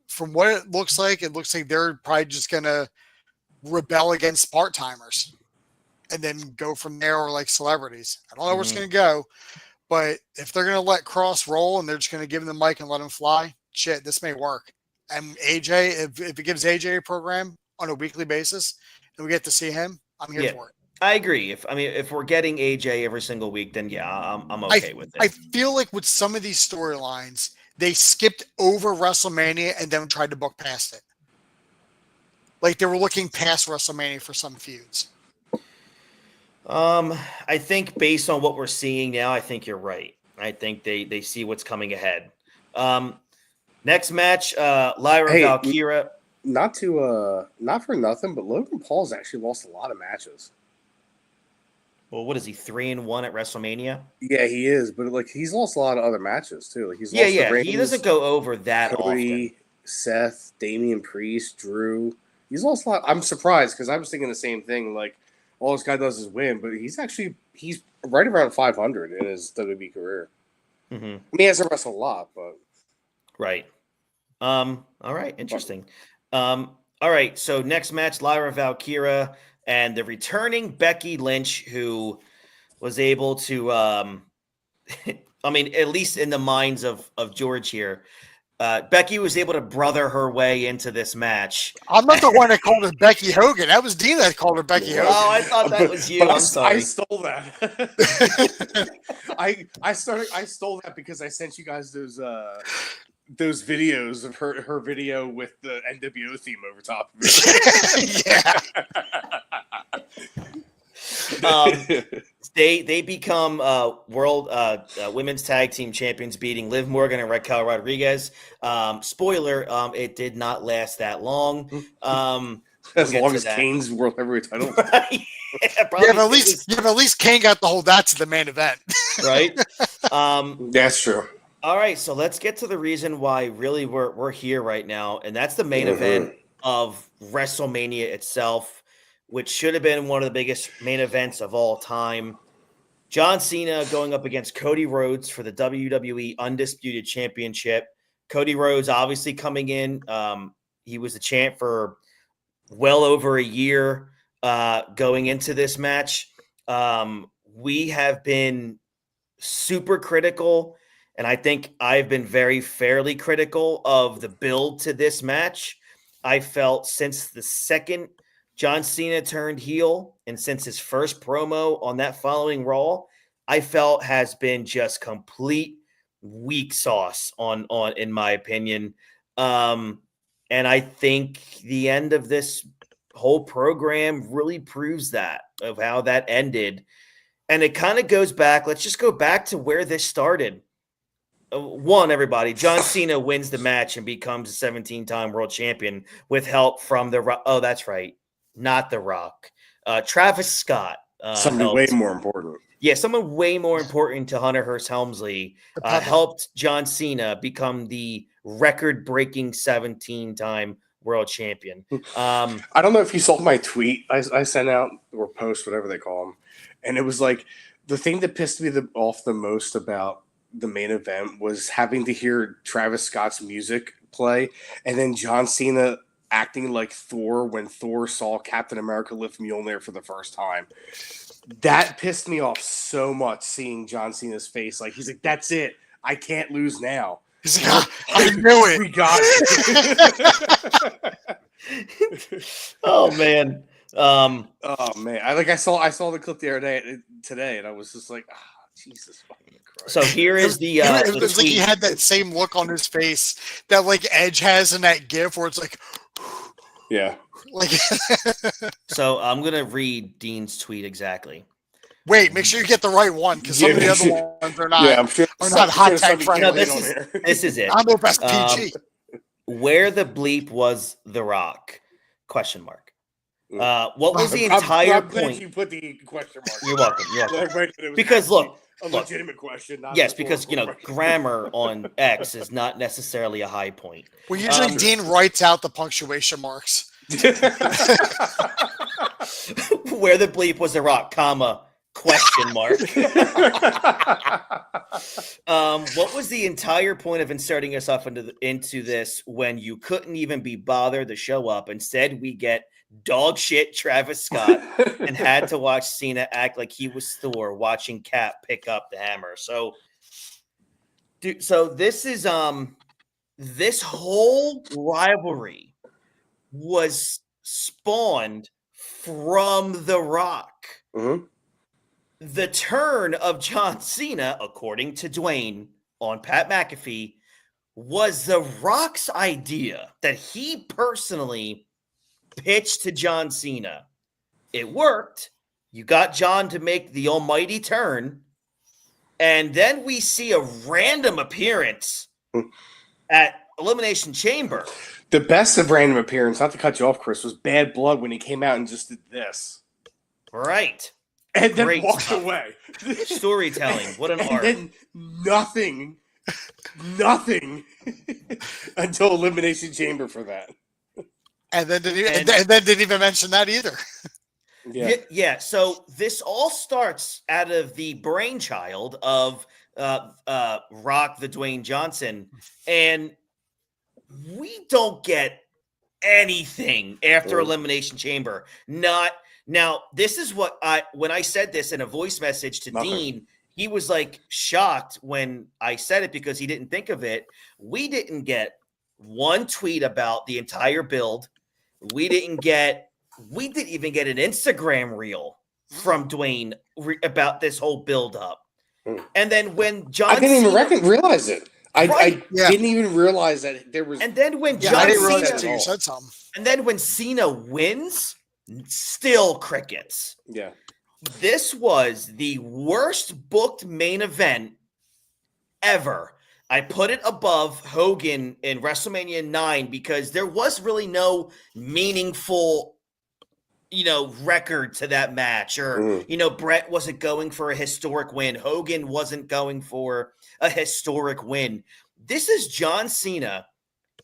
from what it looks like they're probably just going to rebel against part-timers and then go from there, or like celebrities. I don't know where it's going to go, but if they're going to let Kross roll and they're just going to give him the mic and let him fly, shit, this may work. And AJ, if it gives AJ a program on a weekly basis and we get to see him, I'm here for it. I agree. If we're getting AJ every single week, then yeah, I'm okay with I it. feel like with some of these storylines, they skipped over WrestleMania and then tried to book past it. Like they were looking past WrestleMania for some feuds. I think based on what we're seeing now, I think you're right. I think they see what's coming ahead. Next match, Lyra Hey, Valkyria. not for nothing, but Logan Paul's actually lost a lot of matches. Well, what is he, 3-1 at WrestleMania? Yeah, he is, but like he's lost a lot of other matches too. Like he's Yeah, lost to yeah. Reigns, He doesn't go over that Cody, often. Seth, Damian Priest, Drew. He's lost a lot. I'm surprised because I was thinking the same thing. Like all this guy does is win, but he's right around 500 in his WWE career. Mm-hmm. I mean, he hasn't wrestled a lot, but Right. All right. Interesting. All right. So next match, Lyra Valkyria and the returning Becky Lynch, who was able to, at least in the minds of George here, Becky was able to brother her way into this match. I'm not the one that called her Becky Hogan. That was Dean that called her Becky Hogan. Oh, I thought that was you. I'm sorry. I stole that. I stole that because I sent you guys those videos of her video with the NWO theme over top of it. Yeah. They become world women's tag team champions, beating Liv Morgan and Raquel Rodriguez. Spoiler: it did not last that long. As long as Kane's world heavyweight title. But at least Kane got to hold that to the main event, right? That's true. All right, so let's get to the reason why really we're here right now, and that's the main event of WrestleMania itself, which should have been one of the biggest main events of all time. John Cena going up against Cody Rhodes for the WWE Undisputed Championship. Cody Rhodes obviously coming in. He was the champ for well over a year going into this match. We have been super critical, and I think I've been very fairly critical of the build to this match. I felt since the second John Cena turned heel and since his first promo on that following Raw, I felt has been just complete weak sauce on in my opinion. And I think the end of this whole program really proves that, of how that ended. And it kind of goes back. Let's just go back to where this started. Everybody, John Cena wins the match and becomes a 17-time world champion with help from The Rock. Oh, that's right. Not The Rock. Travis Scott. Somebody way more important. Yeah, someone way more important to Hunter Hearst Helmsley helped John Cena become the record-breaking 17-time world champion. I don't know if you saw my tweet I sent out, or post, whatever they call them. And it was like the thing that pissed me off the most about the main event was having to hear Travis Scott's music play and then John Cena acting like Thor when Thor saw Captain America lift Mjolnir for the first time. That pissed me off so much, seeing John Cena's face. Like, he's like, that's it. I can't lose now. He's like, I knew it. We got it. Oh, man. Oh man! I saw the clip the other day today, and I was just like, Jesus fucking Christ. So here is the. It was like he had that same look on his face that like Edge has in that GIF where it's like, yeah. Like. So I'm gonna read Dean's tweet exactly. Wait, make sure you get the right one because some of the other ones are not. Yeah, I'm sure. Are not hot tag friendly. No, this is it. I'm the best PG. Where the bleep was The Rock? Question mark. What was the entire point? You put the question mark. You're welcome. You're welcome. Right, because look, a legitimate question. Not yes, because grammar on X is not necessarily a high point. Well, usually Dean writes out the punctuation marks. Where the bleep was The Rock, comma, question mark. What was the entire point of inserting yourself into this when you couldn't even be bothered to show up? Instead, we get dog shit Travis Scott and had to watch Cena act like he was Thor watching Cap pick up the hammer. So this is this whole rivalry was spawned from The Rock. Mm-hmm. The turn of John Cena, according to Dwayne on Pat McAfee, was The Rock's idea that he personally pitched to John Cena. It worked. You got John to make the almighty turn. And then we see a random appearance at Elimination Chamber. The best of random appearance, not to cut you off, Chris, was Bad Blood when he came out and just did this. Right. And then Great walked stuff. away. Storytelling. What an and art. Then nothing until Elimination Chamber for that. And then didn't even mention that either. Yeah. So this all starts out of the brainchild of Rock the Dwayne Johnson, and we don't get anything after Elimination Chamber. Not now. This is what when I said this in a voice message to Dean, he was like shocked when I said it because he didn't think of it. We didn't get one tweet about the entire build. We didn't even get an Instagram reel from Dwayne about this whole build up. And then when John I didn't even realize it. I didn't even realize that there was. And then when I didn't realize that you said something. And then when Cena wins, still crickets. Yeah. This was the worst booked main event ever. I put it above Hogan in WrestleMania 9 because there was really no meaningful, record to that match. Or, Brett wasn't going for a historic win. Hogan wasn't going for a historic win. This is John Cena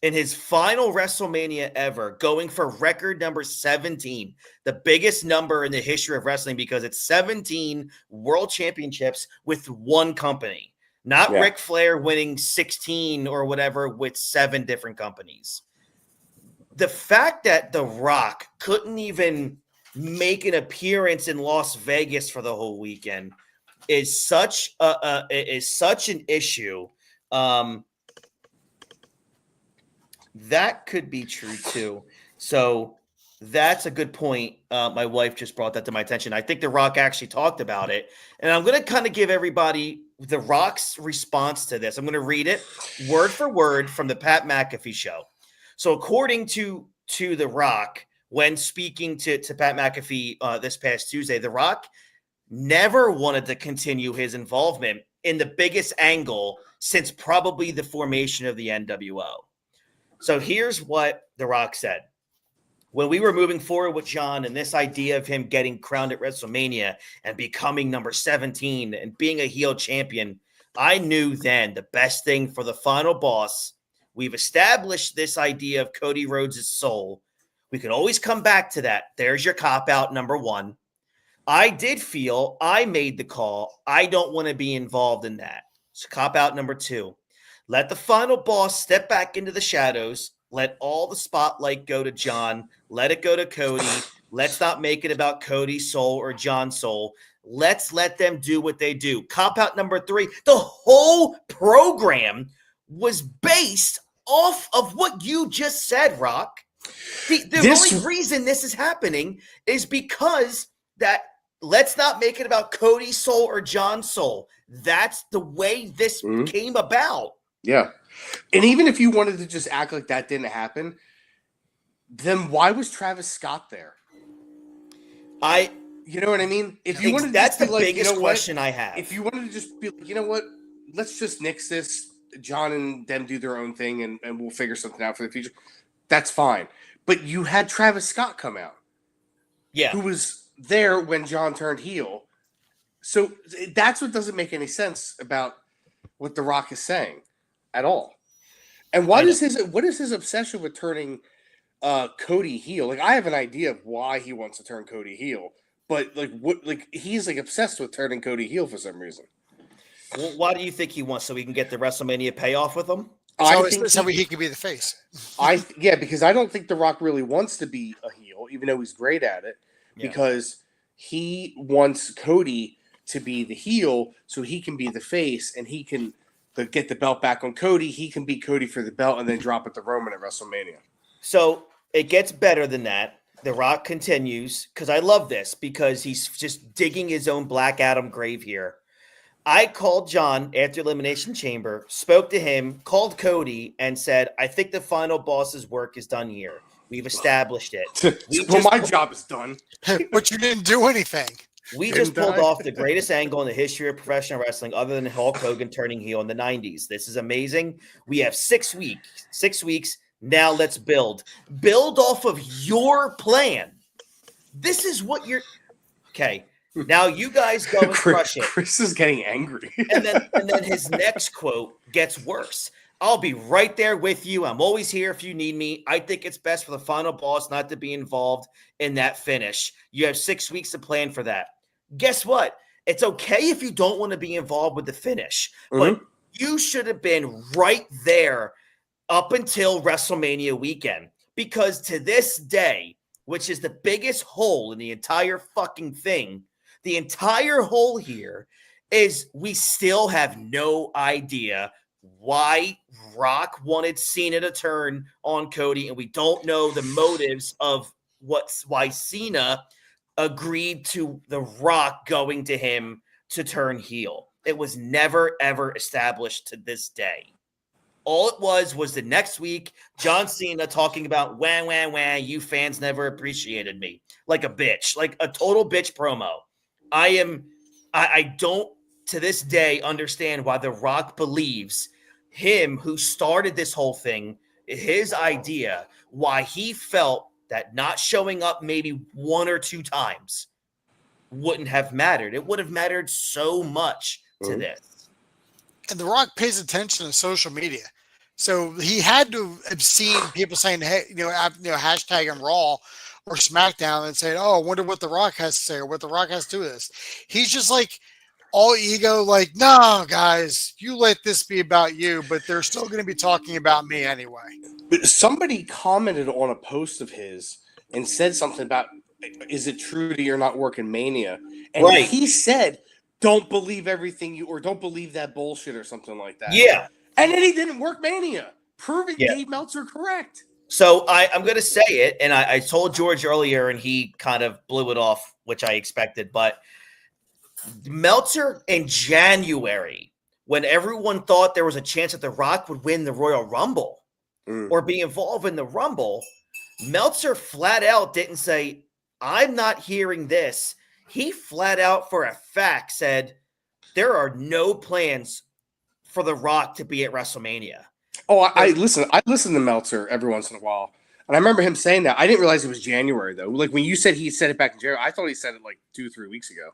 in his final WrestleMania ever, going for record number 17, the biggest number in the history of wrestling because it's 17 world championships with one company. Not Ric Flair winning 16 or whatever with 7 different companies. The fact that The Rock couldn't even make an appearance in Las Vegas for the whole weekend is such an issue. That could be true too. So that's a good point. My wife just brought that to my attention. I think The Rock actually talked about it, and I'm going to kind of give everybody The Rock's response to this. I'm going to read it word for word from the Pat McAfee show. So according to The Rock, when speaking to Pat McAfee this past Tuesday, The Rock never wanted to continue his involvement in the biggest angle since probably the formation of the NWO. So here's what The Rock said. When we were moving forward with John and this idea of him getting crowned at WrestleMania and becoming number 17 and being a heel champion, I knew then the best thing for the final boss, we've established this idea of Cody Rhodes' soul. We can always come back to that. There's your cop-out number 1. I did feel I made the call. I don't want to be involved in that. So cop-out number 2. Let the final boss step back into the shadows. Let all the spotlight go to John. Let it go to Cody. Let's not make it about Cody's soul or John's soul. Let's let them do what they do. Cop-out number 3. The whole program was based off of what you just said, Rock. The only reason this is happening is because that let's not make it about Cody's soul or John's soul. That's the way this came about. Yeah. And even if you wanted to just act like that didn't happen, then why was Travis Scott there? You know what I mean? If you wanted, that's the biggest question I have. If you wanted to just be like, you know what? Let's just nix this. John and them do their own thing, and we'll figure something out for the future. That's fine. But you had Travis Scott come out. Yeah. Who was there when John turned heel. So that's what doesn't make any sense about what The Rock is saying at all. And what is his obsession with turning Cody heel? Like, I have an idea of why he wants to turn Cody heel, but he's obsessed with turning Cody heel for some reason. Well, why do you think he wants so we can get the WrestleMania payoff with him? So he can be the face. Because I don't think The Rock really wants to be a heel, even though he's great at it, because he wants Cody to be the heel so he can be the face and he can get the belt back on Cody. He can beat Cody for the belt and then drop it to Roman at WrestleMania. So it gets better than that. The Rock continues, because I love this, because he's just digging his own Black Adam grave here. I called John after Elimination Chamber, spoke to him, called Cody, and said, I think the final boss's work is done here. We've established it. Well, my job is done. But you didn't do anything. We just pulled off the greatest angle in the history of professional wrestling, other than Hulk Hogan turning heel in the 90s. This is amazing. We have 6 weeks. 6 weeks. Now let's build. Build off of your plan. This is what you're... Okay. Now you guys go and crush it. Chris is getting angry. and then his next quote gets worse. I'll be right there with you. I'm always here if you need me. I think it's best for the final boss not to be involved in that finish. You have 6 weeks to plan for that. Guess what? It's okay if you don't want to be involved with the finish, but you should have been right there up until WrestleMania weekend, because to this day, which is the biggest hole in the entire fucking thing, the entire hole here is we still have no idea why Rock wanted Cena to turn on Cody, and we don't know the motives of why Cena agreed to The Rock going to him to turn heel. It was never, ever established to this day. All it was the next week, John Cena talking about, wah, wah, wah, you fans never appreciated me. Like a bitch, like a total bitch promo. I don't, to this day, understand why The Rock believes him, who started this whole thing, his idea, why he felt that not showing up maybe 1 or 2 times wouldn't have mattered. It would have mattered so much to this. And The Rock pays attention to social media. So he had to have seen people saying, hey, hashtag on Raw or SmackDown and saying, oh, I wonder what The Rock has to say or what The Rock has to do with this. He's just like all ego, like, no, guys, you let this be about you, but they're still going to be talking about me anyway. But somebody commented on a post of his and said something about, is it true that you're not working Mania? And he said, don't believe everything or don't believe that bullshit or something like that. Yeah. And then he didn't work Mania, proving Dave Meltzer correct. So I'm going to say it, and I told George earlier, and he kind of blew it off, which I expected. But Meltzer in January, when everyone thought there was a chance that The Rock would win the Royal Rumble or be involved in the Rumble, Meltzer flat out didn't say, I'm not hearing this. He flat out, for a fact, said there are no plans for The Rock to be at WrestleMania. Oh, I listen to Meltzer every once in a while. And I remember him saying that. I didn't realize it was January, though. Like, when you said he said it back in January, I thought he said it like 2-3 weeks ago.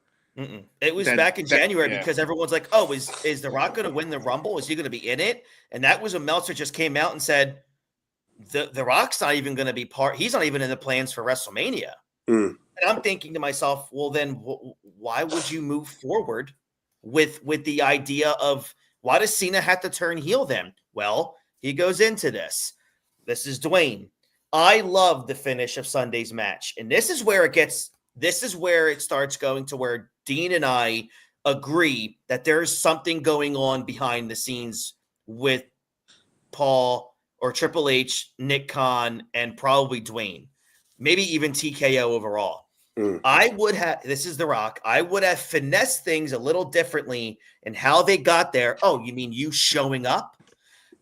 It was back in January because everyone's like, oh, is The Rock going to win the Rumble? Is he going to be in it? And that was when Meltzer just came out and said, the Rock's not even going to be he's not even in the plans for WrestleMania. And I'm thinking to myself, well, then why would you move forward with the idea of, why does Cena have to turn heel then? Well, he goes into this. This is Dwayne. I love the finish of Sunday's match. And this is where it starts going to where Dean and I agree that there's something going on behind the scenes with Paul or Triple H, Nick Khan, and probably Dwayne. Maybe even TKO overall. This is The Rock. I would have finessed things a little differently in how they got there. Oh, you mean you showing up?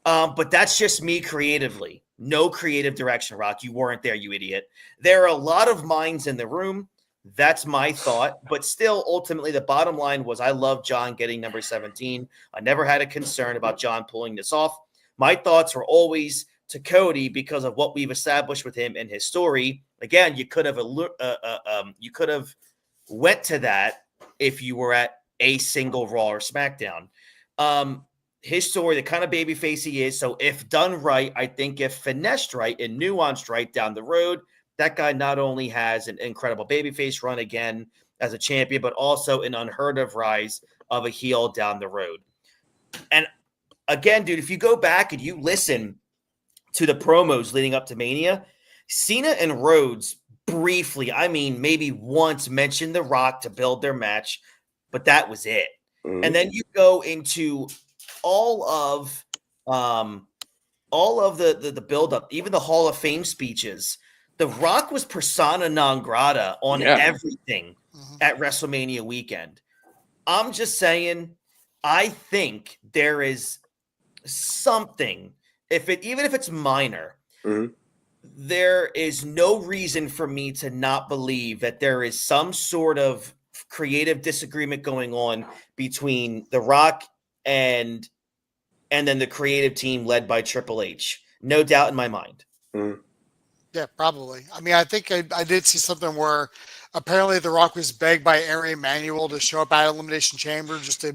But that's just me creatively. No creative direction, Rock. You weren't there, you idiot. There are a lot of minds in the room. That's my thought. But still, ultimately, the bottom line was I love John getting number 17. I never had a concern about John pulling this off. My thoughts were always to Cody because of what we've established with him and his story. Again, you could have went to that if you were at a single Raw or SmackDown. His story, the kind of babyface he is. So if done right, I think if finessed right and nuanced right down the road, that guy not only has an incredible babyface run again as a champion, but also an unheard of rise of a heel down the road. And again, dude, if you go back and you listen to the promos leading up to Mania, Cena and Rhodes briefly, I mean, maybe once mentioned The Rock to build their match, but that was it. And then you go into all of the buildup, even the Hall of Fame speeches The Rock was persona non grata on everything Mhm. at WrestleMania weekend. I'm just saying, I think there is something, even if it's minor, there is no reason for me to not believe that there is some sort of creative disagreement going on between The Rock and then the creative team led by Triple H. No doubt in my mind. Yeah, probably. I mean, I think I did see something where apparently The Rock was begged by Aaron Emanuel to show up at Elimination Chamber just to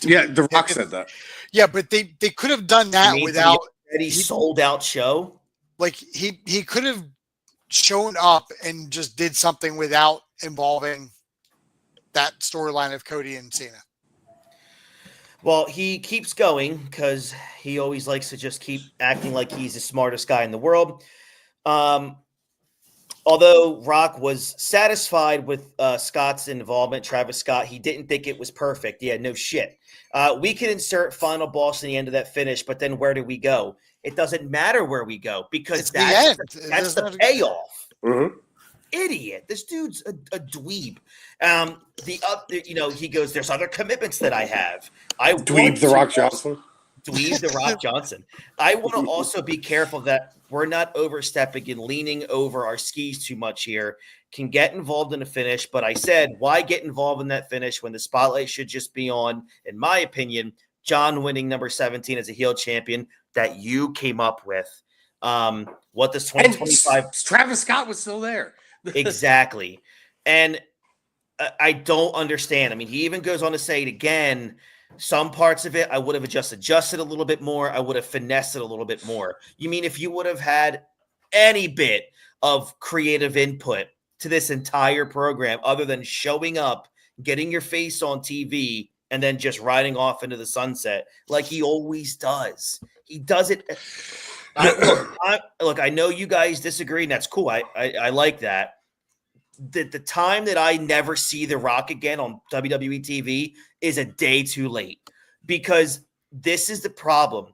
Yeah, be The Rock said that. Yeah, but they could have done You that mean without already sold out show? like he could have shown up and just did something without involving that storyline of Cody and Cena. Well, he keeps going because he always likes to just keep acting like he's the smartest guy in the world. Although Rock was satisfied with Scott's involvement, Travis Scott, he didn't think it was perfect. Yeah, no shit. We can insert final boss in the end of that finish, but then where do we go? It doesn't matter where we go because that's the payoff. Idiot. This dude's a dweeb. The other, he goes, there's other commitments that I have. Dweeb The Rock Johnson. Dweeb The Rock Johnson. I want to also be careful that we're not overstepping and leaning over our skis too much here. Can get involved in a finish, but I said, why get involved in that finish when the spotlight should just be on, in my opinion, John winning number 17 as a heel champion that you came up with. What does 2025? Travis Scott was still there. Exactly. And I don't understand. I mean, he even goes on to say it again. Some parts of it, I would have just adjusted a little bit more. I would have finessed it a little bit more. You mean if you would have had any bit of creative input to this entire program other than showing up, getting your face on TV, and then just riding off into the sunset like he always does. He does it. Look, I know you guys disagree, and that's cool. I like that. The time that I never see The Rock again on WWE TV is a day too late, because this is the problem.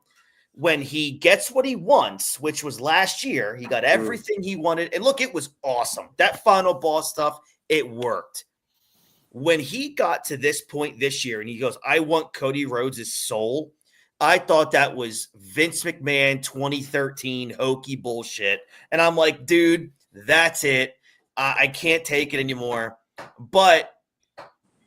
When he gets what he wants, which was last year, he got everything he wanted. And look, it was awesome. That final boss stuff, it worked. When he got to this point this year and he goes, I want Cody Rhodes' soul, I thought that was Vince McMahon 2013 hokey bullshit. And I'm like, dude, that's it. I can't take it anymore. But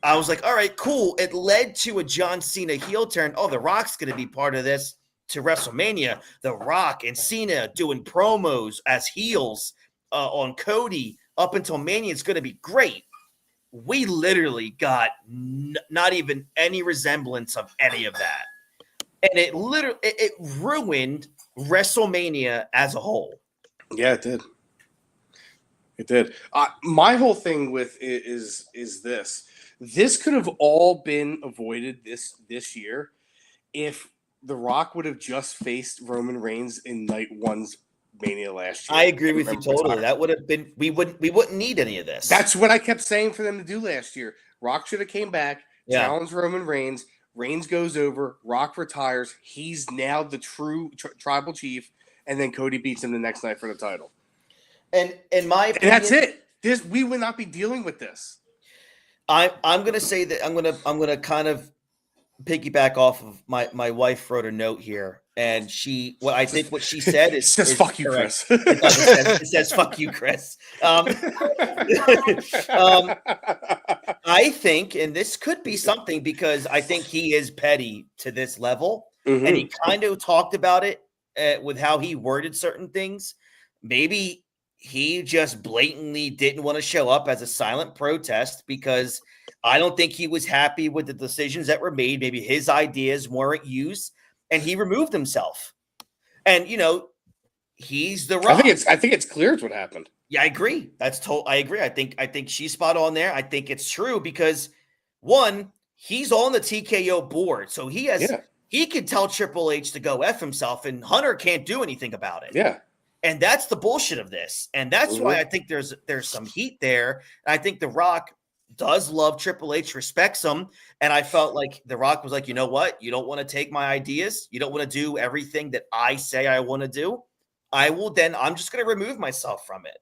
I was like, all right, cool. It led to a John Cena heel turn. Oh, The Rock's going to be part of this to WrestleMania. The Rock and Cena doing promos as heels on Cody up until Mania. It's going to be great. We literally got not even any resemblance of any of that. And it ruined WrestleMania as a whole. Yeah, it did. It did. My whole thing with it is this. This could have all been avoided this year if The Rock would have just faced Roman Reigns in night one's Mania last year. I agree with you totally. That would have been we wouldn't need any of this. That's what I kept saying for them to do last year. Rock should have came back, challenged Roman Reigns. Reigns goes over, Rock retires. He's now the true tribal chief, and then Cody beats him the next night for the title. And in my opinion, and that's it. We would not be dealing with this. I'm going to say that I'm going to kind of piggyback off of my wife wrote a note here, and I think what she said is says fuck you, correct. Chris. It says fuck you, Chris. I think, and this could be something, because I think he is petty to this level, and he kind of talked about it with how he worded certain things. Maybe he just blatantly didn't want to show up as a silent protest because I don't think he was happy with the decisions that were made. Maybe his ideas weren't used, and he removed himself. And he's The Rock. I think it's clear it's what happened. Yeah, I agree. I agree. I think she's spot on there. I think it's true because, one, he's on the TKO board, so he can tell Triple H to go F himself, and Hunter can't do anything about it. Yeah. And that's the bullshit of this. And that's why I think there's some heat there. I think The Rock does love Triple H, respects him. And I felt like The Rock was like, you know what? You don't want to take my ideas. You don't want to do everything that I say I want to do. I'm just going to remove myself from it.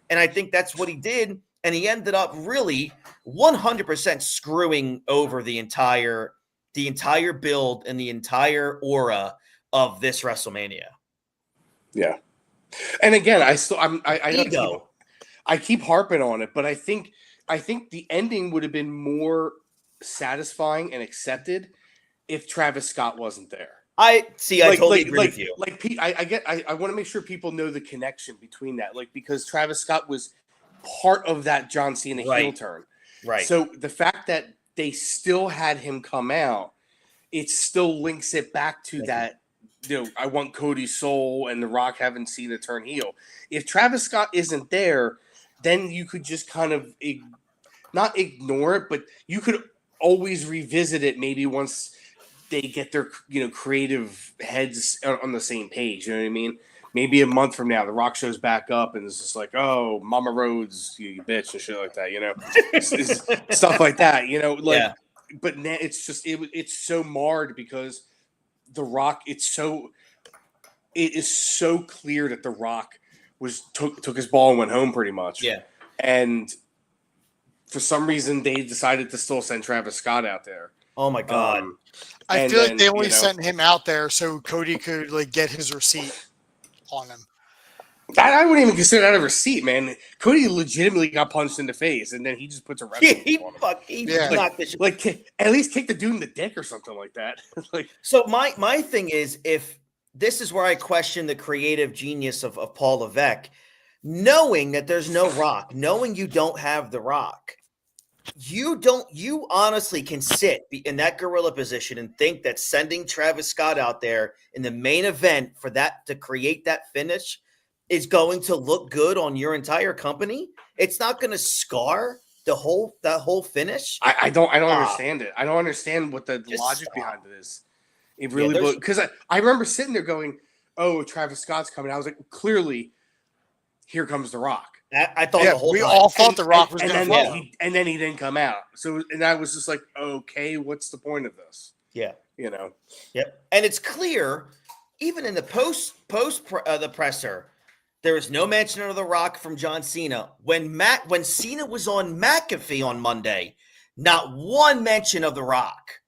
And I think that's what he did. And he ended up really 100% screwing over the entire build and the entire aura of this WrestleMania. Yeah. And again, I keep harping on it, but I think the ending would have been more satisfying and accepted if Travis Scott wasn't there. I totally agree with you. Like Pete, I want to make sure people know the connection between that, like, because Travis Scott was part of that John Cena heel turn, right? So the fact that they still had him come out, it still links it back to that. I want Cody's soul and The Rock having Cena turn heel. If Travis Scott isn't there, then you could just kind of not ignore it, but you could always revisit it maybe once they get their creative heads on the same page. You know what I mean? Maybe a month from now, The Rock shows back up and it's just like, oh, Mama Rhodes, you bitch, and shit like that. Stuff like that. But now it's just it's so marred because The Rock. It is so clear that The Rock took his ball and went home pretty much. Yeah, and for some reason they decided to still send Travis Scott out there. Oh my God. I feel like they only sent him out there so Cody could get his receipt on him. I wouldn't even consider that a receipt, man. Cody legitimately got punched in the face, and then he just puts a wrestling on him. Knocked the shit. Like, at least kick the dude in the dick or something like that. So my thing is, if this is where I question the creative genius of Paul Levesque, knowing that there's no Rock, knowing you don't have the Rock. You honestly can sit in that gorilla position and think that sending Travis Scott out there in the main event for that to create that finish is going to look good on your entire company. It's not going to scar that whole finish. I don't understand it. I don't understand what the logic behind it is. It really because I remember sitting there going, "Oh, Travis Scott's coming." I was like, clearly, here comes The Rock. I thought the whole we time. all thought The Rock was going to follow. And then he didn't come out. So, and I was just like, okay, what's the point of this? Yeah. Yep. And it's clear, even in the post the presser, there was no mention of The Rock from John Cena. When Cena was on McAfee on Monday, not one mention of The Rock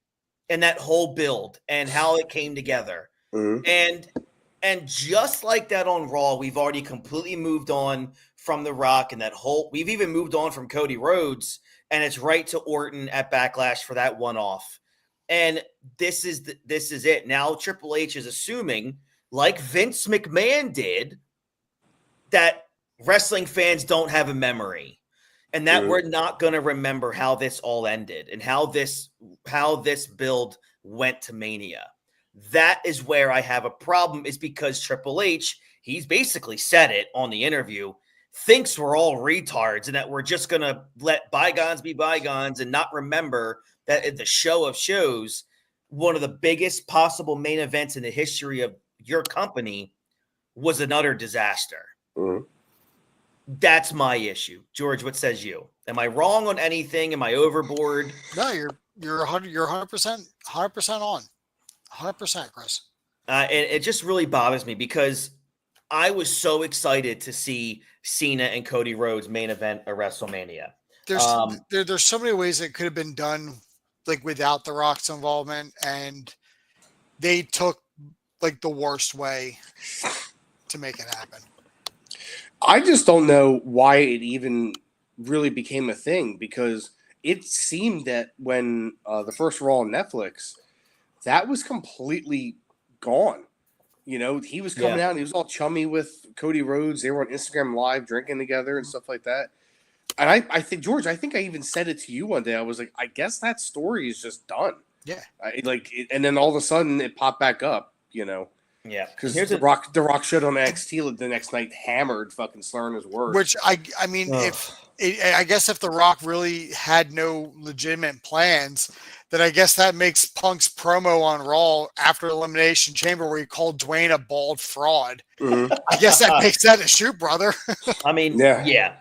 and that whole build and how it came together. Mm-hmm. And just like that on Raw, we've already completely moved on from The Rock and we've even moved on from Cody Rhodes, and it's right to Orton at Backlash for that one-off. And this is it. Now Triple H is assuming, like Vince McMahon did, that wrestling fans don't have a memory and that we're not going to remember how this all ended and how this build went to Mania. That is where I have a problem, is because Triple H, he's basically said it on the interview, thinks we're all retards and that we're just going to let bygones be bygones and not remember that at the show of shows, one of the biggest possible main events in the history of your company was an utter disaster. Mm-hmm. That's my issue. George, what says you? Am I wrong on anything? Am I overboard? No, you're 100% on. 100%, Chris. It just really bothers me because I was so excited to see Cena and Cody Rhodes main event at WrestleMania. There's so many ways it could have been done, like without The Rock's involvement, and they took like the worst way to make it happen. I just don't know why it even really became a thing, because it seemed that when the first Raw on Netflix, that was completely gone. He was coming out and he was all chummy with Cody Rhodes. They were on Instagram Live drinking together and stuff like that. And I think, George, I even said it to you one day. I was like, I guess that story is just done. Yeah. And then all of a sudden it popped back up, Yeah. Because the Rock showed on NXT the next night, hammered, fucking slurring his words. Which I mean, I guess if The Rock really had no legitimate plans, then I guess that makes Punk's promo on Raw after Elimination Chamber, where he called Dwayne a bald fraud. Mm-hmm. I guess that makes that a shoot, brother. I mean, yeah.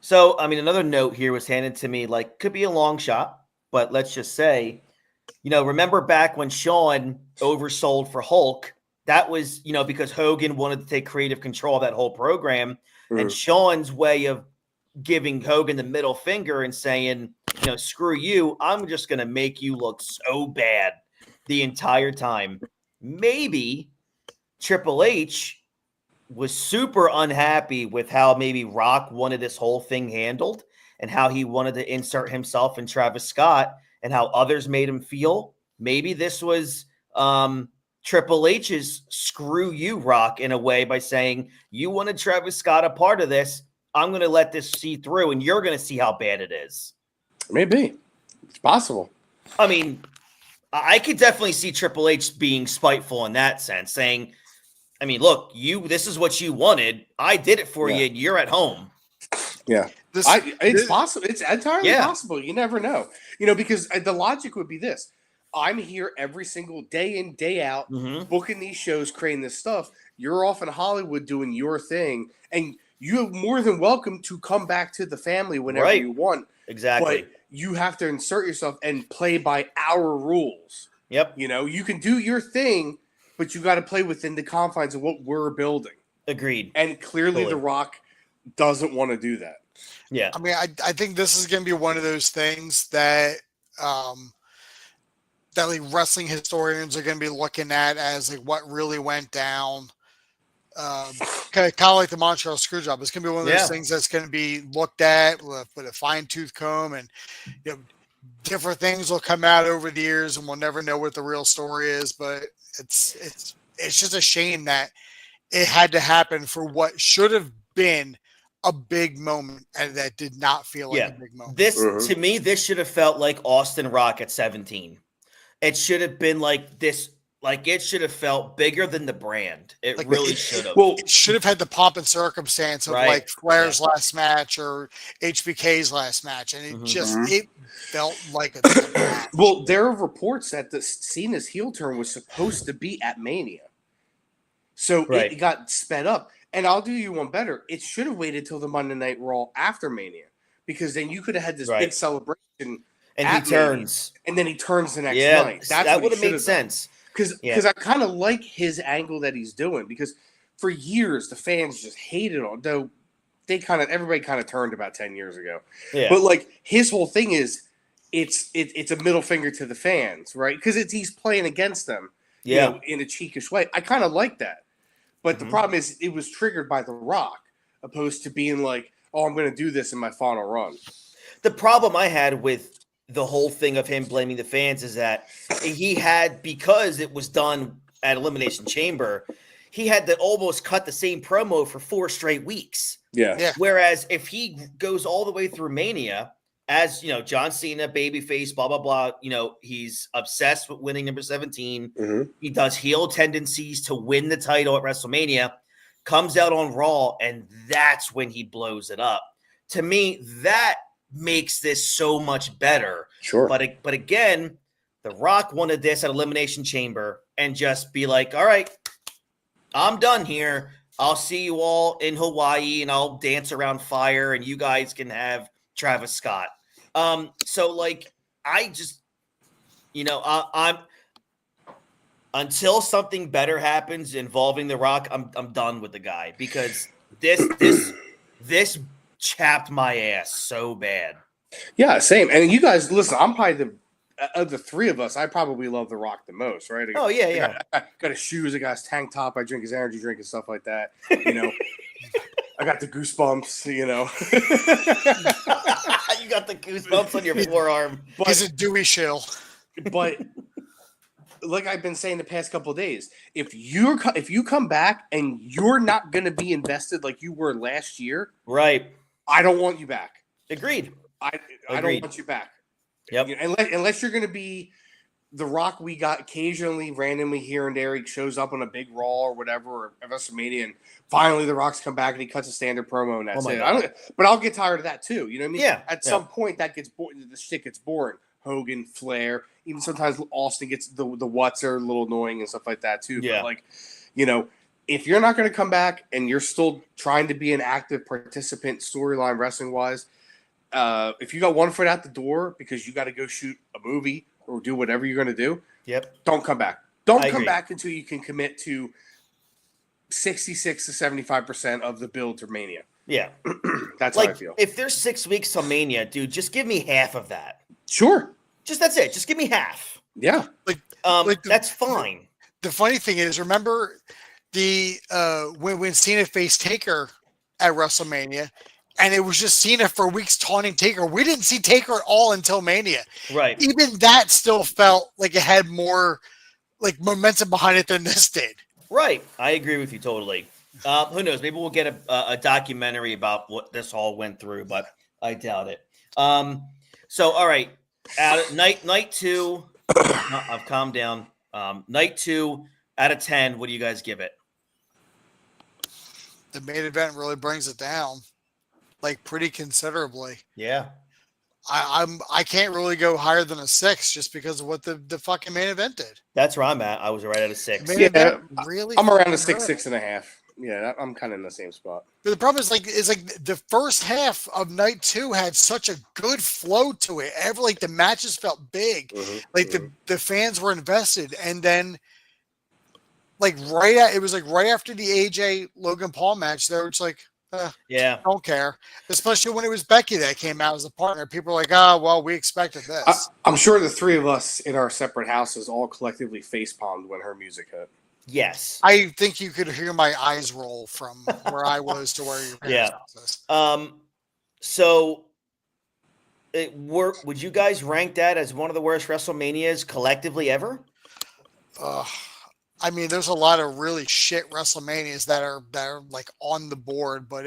So, I mean, another note here was handed to me, like, could be a long shot, but let's just say, remember back when Shawn oversold for Hulk? That was, because Hogan wanted to take creative control of that whole program. And Sean's way of giving Hogan the middle finger and saying, screw you, I'm just going to make you look so bad the entire time. Maybe Triple H was super unhappy with how maybe Rock wanted this whole thing handled and how he wanted to insert himself in Travis Scott and how others made him feel. Maybe this was Triple H's screw you, Rock, in a way, by saying, you wanted Travis Scott a part of this. I'm going to let this see through, and you're going to see how bad it is. Maybe. It's possible. I mean, I could definitely see Triple H being spiteful in that sense, saying, I mean, look, this is what you wanted. I did it for you, and you're at home. Yeah. It's possible. It's entirely possible. You never know. Because the logic would be this. I'm here every single day in, day out, booking these shows, creating this stuff. You're off in Hollywood doing your thing, and you're more than welcome to come back to the family whenever you want. Exactly. But you have to insert yourself and play by our rules. Yep. You can do your thing, but you got to play within the confines of what we're building. Agreed. And clearly The Rock doesn't want to do that. Yeah. I mean, I think this is going to be one of those things that that like wrestling historians are going to be looking at as like what really went down. Kind of like the Montreal Screwjob. It's going to be one of those things that's going to be looked at with a fine-tooth comb, and different things will come out over the years, and we'll never know what the real story is. But it's just a shame that it had to happen for what should have been a big moment, and that did not feel like a big moment. This to me, this should have felt like Austin Rock at 17. It should have been like this. Like, it should have felt bigger than the brand. It really should have. Well, it should have had the pomp and circumstance of like Flair's last match or HBK's last match. And it it felt like a match. Well, there are reports that the Cena's heel turn was supposed to be at Mania. So it got sped up. And I'll do you one better. It should have waited till the Monday Night Raw after Mania, because then you could have had this big celebration. And he turns. Mania, and then he turns the next night. That would have made sense. Because I kind of like his angle that he's doing, because for years the fans just hated on, though everybody kind of turned about 10 years ago. Yeah. But like his whole thing is it's a middle finger to the fans, right? Because he's playing against them, in a cheekish way. I kind of like that. But the problem is it was triggered by The Rock, opposed to being like, oh, I'm going to do this in my final run. The problem I had with the whole thing of him blaming the fans is that he had, because it was done at Elimination Chamber, he had to almost cut the same promo for 4 straight weeks. Yeah. Whereas if he goes all the way through Mania, as John Cena, babyface, blah, blah, blah, he's obsessed with winning number 17. He does heel tendencies to win the title at WrestleMania, comes out on Raw, and that's when he blows it up. To me, that makes this so much better. Sure. But again, The Rock wanted this at Elimination Chamber and just be like, all right, I'm done here. I'll see you all in Hawaii, and I'll dance around fire, and you guys can have Travis Scott. So like, I just, I'm until something better happens involving The Rock, I'm done with the guy, because this chapped my ass so bad. Yeah, same. And you guys, listen, I'm probably of the three of us, I probably love The Rock the most, right? I got his shoes, I got his tank top, I drink his energy drink and stuff like that. I got the goosebumps, You got the goosebumps on your forearm. He's a dewy shill. But like I've been saying the past couple of days, if you come back and you're not going to be invested like you were last year, right? I don't want you back. Agreed. I don't want you back. Yep. Unless you're going to be The Rock, we got occasionally, randomly here and there, he shows up on a big Raw or whatever, or WrestleMania, and finally The Rock's come back and he cuts a standard promo, and that's it. But I'll get tired of that too. You know what I mean? Yeah. At some point, that gets boring. The shit gets boring. Hogan, Flair, even sometimes Austin gets the what's are a little annoying and stuff like that too. Yeah. But if you're not going to come back and you're still trying to be an active participant storyline wrestling wise, if you got one foot out the door because you got to go shoot a movie or do whatever you're going to do, don't come back. Don't come back until you can commit to 66 to 75% of the build to Mania. Yeah. That's how I Like, feel. if there's 6 weeks till Mania, dude, just give me half of that. Sure. Just that's it. Just give me half. Yeah. That's fine. The funny thing is, remember the when Cena faced Taker at WrestleMania, and it was just Cena for weeks taunting Taker. We didn't see Taker at all until Mania. Right. Even that still felt like it had more like momentum behind it than this did. Right. I agree with you totally. Who knows? Maybe we'll get a documentary about what this all went through, but I doubt it. So all right, night 2. I've calmed down. Night 2 out of 10. What do you guys give it? The main event really brings it down, like pretty considerably. Yeah. I can't really go higher than a 6 just because of what the fucking main event did. That's where I'm at. I was right at a 6. Main event really, I'm around a fucking 6, good. 6.5. Yeah, I'm kind of in the same spot. But the problem is like the first half of night 2 had such a good flow to it. Like the matches felt big, like the fans were invested, and then like it was like right after the AJ Logan Paul match, they were just like, Yeah. don't care. Especially when it was Becky that came out as a partner, people were like, oh well, we expected this. I'm sure the three of us in our separate houses all collectively facepalmed when her music hit. Yes. I think you could hear my eyes roll from where I was to where your parents was. So would you guys rank that as one of the worst WrestleManias collectively ever? I mean, there's a lot of really shit WrestleManias that are like on the board, but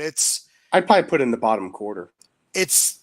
I'd probably put it in the bottom quarter. It's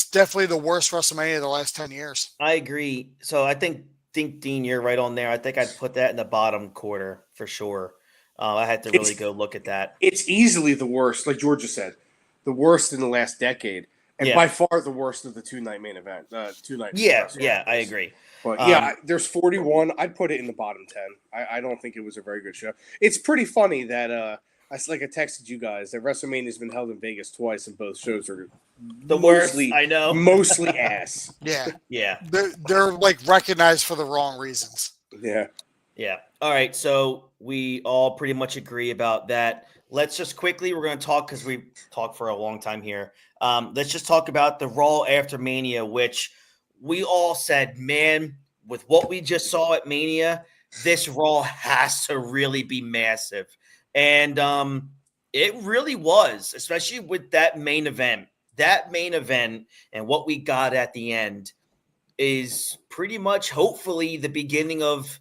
definitely the worst WrestleMania of the last 10 years. I agree. So I think Dean, you're right on there. I think I'd put that in the bottom quarter for sure. I had to really go look at that. It's easily the worst, like Georgia said, the worst in the last decade, and by far the worst of the 2-night main event. 2 nights. Yeah, I agree. But there's 41. I'd put it in the bottom 10. I don't think it was a very good show. It's pretty funny that I texted you guys that WrestleMania has been held in Vegas twice, and both shows are the worst. I know, mostly ass. Yeah. They're like recognized for the wrong reasons. Yeah. All right, so we all pretty much agree about that. Let's just quickly, we're going to talk because we talked for a long time here. Let's just talk about the Raw after Mania, which we all said, man, with what we just saw at Mania, this Raw has to really be massive. And it really was, especially with that main event. That main event and what we got at the end is pretty much, hopefully, the beginning of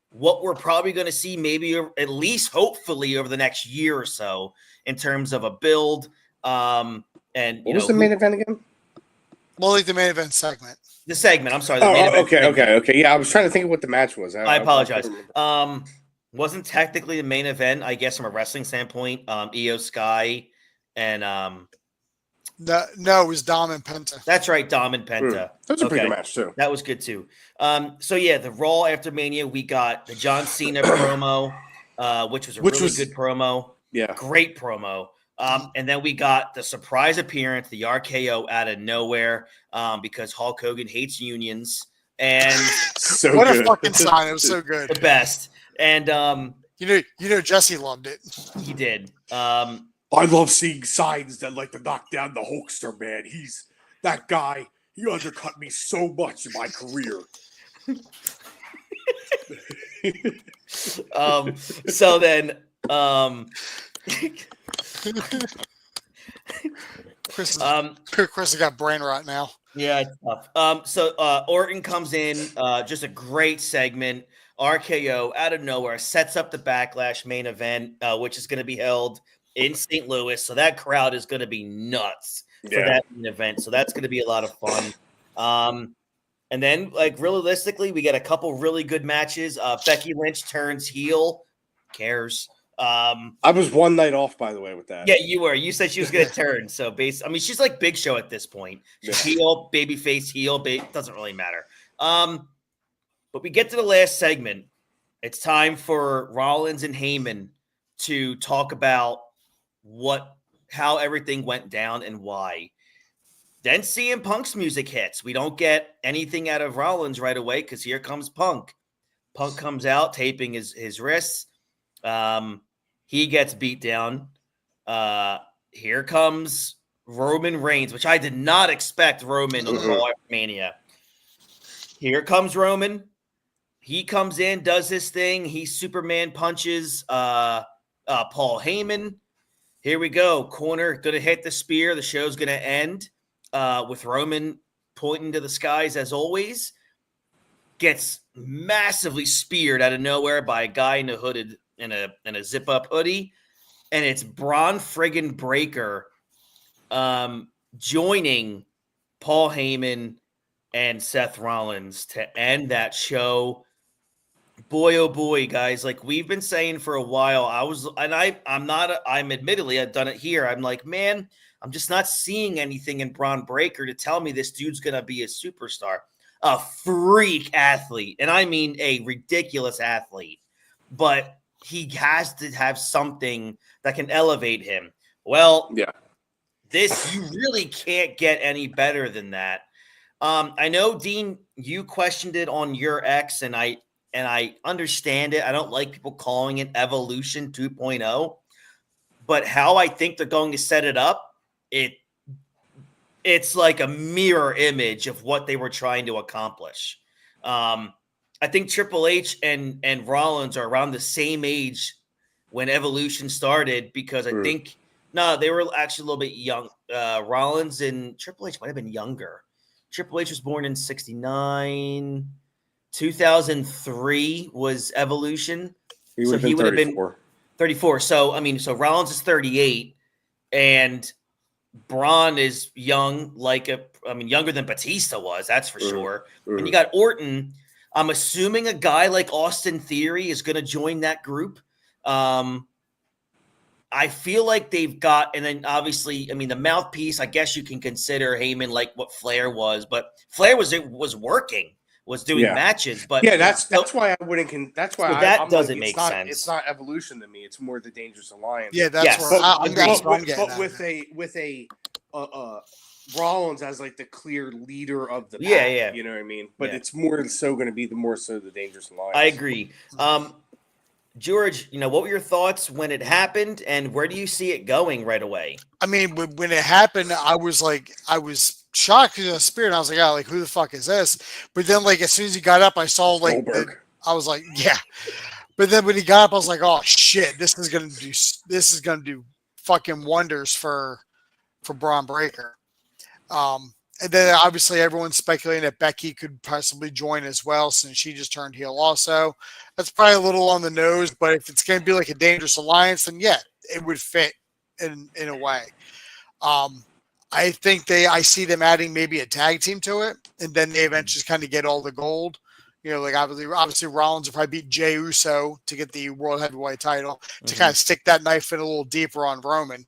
what we're probably going to see, maybe at least hopefully over the next year or so, in terms of a build. And what was the main event again? Well, like the main event segment. The segment. I'm sorry. The main event segment. Okay. Yeah, I was trying to think of what the match was. I apologize. Wasn't technically the main event, I guess, from a wrestling standpoint. Io Sky and no, it was Dom and Penta. That's right, Dom and Penta. That's a pretty good match too. That was good too. So yeah, the Raw after Mania, we got the John Cena promo, which was a really good promo. Yeah, great promo. And then we got the surprise appearance, the RKO out of nowhere, because Hulk Hogan hates unions. And what a fucking sign! It was so good, the best. And you know, Jesse loved it. He did. I love seeing signs that like to knock down the Hulkster, man. He's that guy. He undercut me so much in my career. So then, Chris has got brain rot now. Yeah, it's tough. So Orton comes in, just a great segment. RKO out of nowhere sets up the Backlash main event, which is going to be held in St. Louis. So that crowd is going to be nuts for that main event. So that's going to be a lot of fun. And then, like, realistically, we get a couple really good matches. Becky Lynch turns heel. Cares. I was one night off, by the way, with that. Yeah, you were. You said she was going to turn. So, I mean, she's like Big Show at this point. She's heel, babyface, heel. Doesn't really matter. But we get to the last segment. It's time for Rollins and Heyman to talk about how everything went down and why. Then CM Punk's music hits. We don't get anything out of Rollins right away because here comes Punk. Punk comes out, taping his wrists. He gets beat down. here comes Roman Reigns, which I did not expect Roman on Wrestlemania. Here comes Roman. He comes in, does his thing. He Superman punches Paul Heyman. Here we go. Corner, going to hit the spear. The show's going to end with Roman pointing to the skies as always. Gets massively speared out of nowhere by a guy in a hooded in a zip up hoodie, and it's Braun friggin' Breaker joining Paul Heyman and Seth Rollins to end that show. Boy, oh boy, guys! Like we've been saying for a while, I'm admittedly I've done it here. I'm like, man, I'm just not seeing anything in Braun Breaker to tell me this dude's gonna be a superstar. A freak athlete, and I mean a ridiculous athlete, but he has to have something that can elevate him. Well, Yeah. This, you really can't get any better than that. I know, Dean, you questioned it on your X, and I understand it. I don't like people calling it Evolution 2.0, but how I think they're going to set it up, it's like a mirror image of what they were trying to accomplish. I think Triple H and Rollins are around the same age when Evolution started, because I think they were actually a little bit young. Rollins and Triple H might have been younger. Triple H was born in 1969. 2003 was Evolution. He would have been 34. So Rollins is 38, and Braun is young, younger than Batista was, that's for sure. And you got Orton. I'm assuming a guy like Austin Theory is going to join that group. I feel like they've got, and then obviously, the mouthpiece, I guess you can consider Heyman like what Flair was, but Flair was working, was doing matches. But that's why I wouldn't. That's why that doesn't make sense. It's not Evolution to me. It's more the Dangerous Alliance. Yeah, that's where I'm getting but with a Rollins as like the clear leader of the pack, yeah. You know what I mean? But it's more so going to be the Dangerous Alliance. I agree. George, what were your thoughts when it happened, and where do you see it going right away? I mean, when it happened, I was shocked in the spirit. I was like, oh, like, who the fuck is this? But then, like, as soon as he got up, I saw, like, I was like, yeah. But then when he got up, I was like, oh shit, this is gonna do fucking wonders for Braun Breaker. And then obviously everyone's speculating that Becky could possibly join as well, since she just turned heel also. That's probably a little on the nose, but if it's going to be like a Dangerous Alliance, then yeah, it would fit in a way. I think I see them adding maybe a tag team to it, and then they eventually kind of get all the gold. Like obviously Rollins will probably beat Jey Uso to get the World Heavyweight title, to kind of stick that knife in a little deeper on Roman.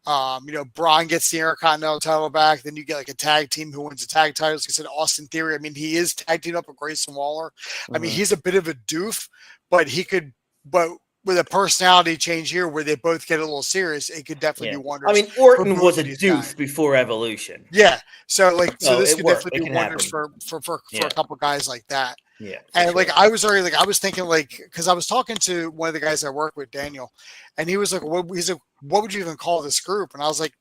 Braun gets the Intercontinental title back. Then you get like a tag team who wins the tag titles. Like I said, Austin Theory. He is tag teamed up with Grayson Waller. He's a bit of a doof, but with a personality change here where they both get a little serious, it could definitely do wonders. Orton was a doof before Evolution. Yeah. So this could definitely do wonders for a couple guys like that. Yeah. And I was thinking, because I was talking to one of the guys I work with, Daniel, and he was like, what would you even call this group? And I was like,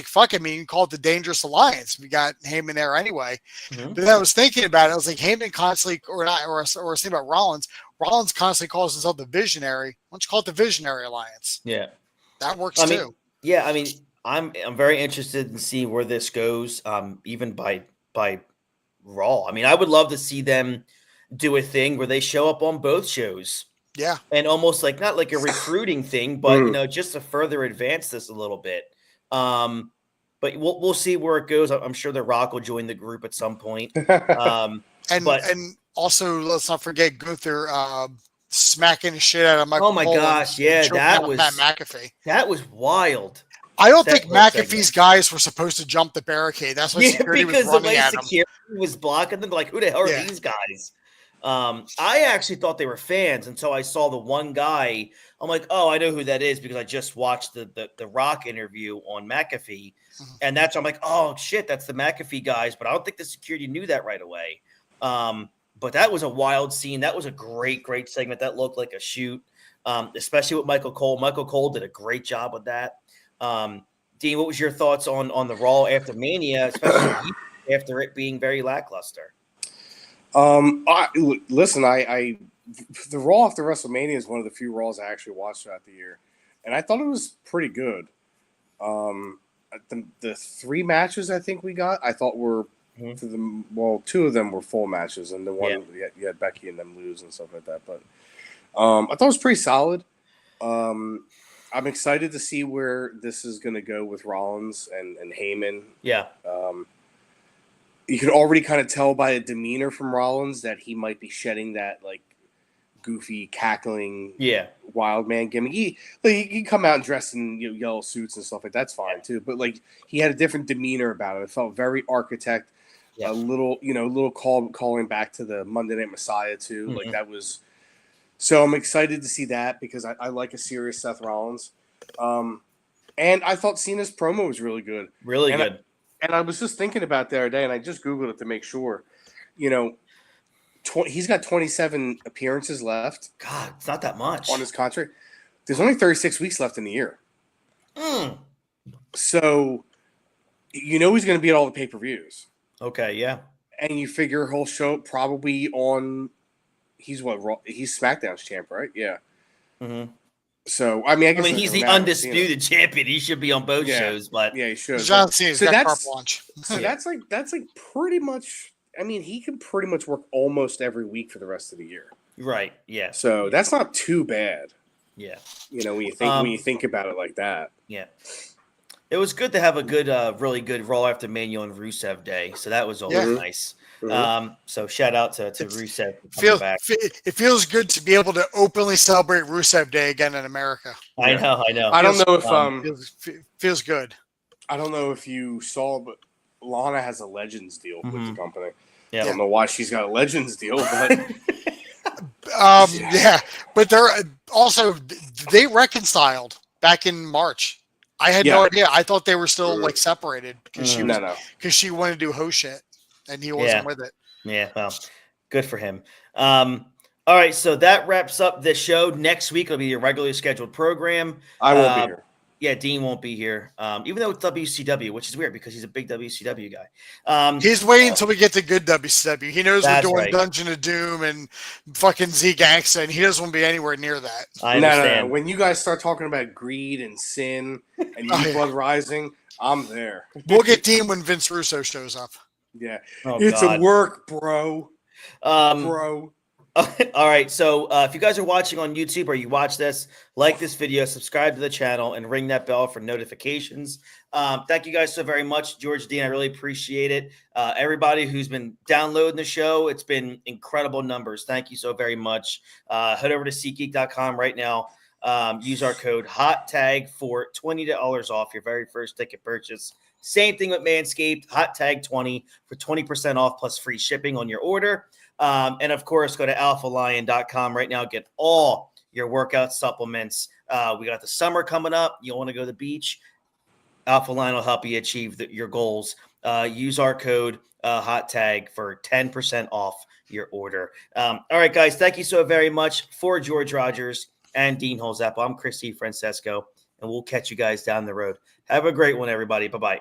fuck it, you can call it the Dangerous Alliance. We got Heyman there anyway. But then I was thinking about it. I was like, Heyman constantly, or I was thinking about Rollins. Rollins constantly calls himself the Visionary. Why don't you call it the Visionary Alliance? Yeah. That works too. Yeah, I'm very interested in seeing where this goes, even by Raw. I would love to see them do a thing where they show up on both shows. Yeah. And almost like, not like a recruiting thing, but just to further advance this a little bit. But we'll see where it goes. I'm sure The Rock will join the group at some point. And also, let's not forget Gunther smacking the shit out of Michael. Oh my gosh, yeah, that was Pat McAfee. That was wild. I don't think McAfee's guys were supposed to jump the barricade. That's what security was running at him. Because the way security was blocking them, like, who the hell are these guys? I actually thought they were fans until I saw the one guy. I'm like, oh, I know who that is, because I just watched the Rock interview on McAfee, and I'm like, oh shit, that's the McAfee guys. But I don't think the security knew that right away. But that was a wild scene. That was a great segment. That looked like a shoot, especially with Michael Cole. Michael Cole did a great job with that. Dean, what was your thoughts on the Raw after Mania, especially after it being very lackluster? Listen, I the Raw after WrestleMania is one of the few Raws I actually watched throughout the year, and I thought it was pretty good. The 3 matches I think we got, I thought were for the 2 of them were full matches, and the one you had Becky and them lose and stuff like that. But I thought it was pretty solid. I'm excited to see where this is going to go with Rollins and Heyman. Yeah. You can already kind of tell by the demeanor from Rollins that he might be shedding that like goofy, cackling, wild man gimmick. He come out and dress in yellow suits and stuff like that's fine too. But like he had a different demeanor about it. It felt very architect. A little calling back to the Monday Night Messiah too. Like that was. So I'm excited to see that because I like a serious Seth Rollins. And I thought Cena's promo was really good. Really good. And I was just thinking about the other day, and I just Googled it to make sure. He's got 27 appearances left. God, it's not that much. On his contract. There's only 36 weeks left in the year. So, he's going to be at all the pay-per-views. Okay, yeah. And you figure he'll show up probably on – he's SmackDown's champ, right? Yeah. Mm-hmm. So, I mean, he's the undisputed champion. He should be on both shows, but yeah, he should. John Cena's got carte blanche. So that's like pretty much. I mean, he can pretty much work almost every week for the rest of the year. Right. Yeah. So that's not too bad. Yeah. When you think about it like that. Yeah. It was good to have a good, really good Raw after Mania on Rusev Day. So that was always nice. Mm-hmm. So shout out to Rusev for coming back. It feels good to be able to openly celebrate Rusev Day again in America. I know. I don't know if feels good. I don't know if you saw, but Lana has a Legends deal with the company. Yeah. I don't know why she's got a Legends deal, but but they're also they reconciled back in March. I had no idea. I thought they were still like separated because she wanted to do host shit and he wasn't with it. Yeah, well, good for him. All right, so that wraps up this show. Next week will be your regularly scheduled program. I won't be here. Yeah, Dean won't be here, even though it's WCW, which is weird because he's a big WCW guy. He's waiting until we get to good WCW. He knows we're doing Dungeon of Doom and fucking Z-Gangsta, and he doesn't want to be anywhere near that. I understand. No. When you guys start talking about greed and sin and Blood Rising, I'm there. We'll get Dean when Vince Russo shows up. Yeah. It's a work, bro. All right, so if you guys are watching on YouTube or you watch this, like this video, subscribe to the channel, and ring that bell for notifications. Thank you guys so very much, George, Dean. I really appreciate it. Everybody who's been downloading the show, it's been incredible numbers. Thank you so very much. Head over to SeatGeek.com right now. Use our code HOTTAG for $20 off your very first ticket purchase. Same thing with Manscaped, HOTTAG20 for 20% off plus free shipping on your order. And of course, go to alphalion.com right now. Get all your workout supplements. We got the summer coming up. You want to go to the beach? Alpha Lion will help you achieve your goals. Use our code HOTTAG for 10% off your order. All right, guys. Thank you so very much. For George Rogers and Dean Holzapple, I'm Chris Francesco, and we'll catch you guys down the road. Have a great one, everybody. Bye-bye.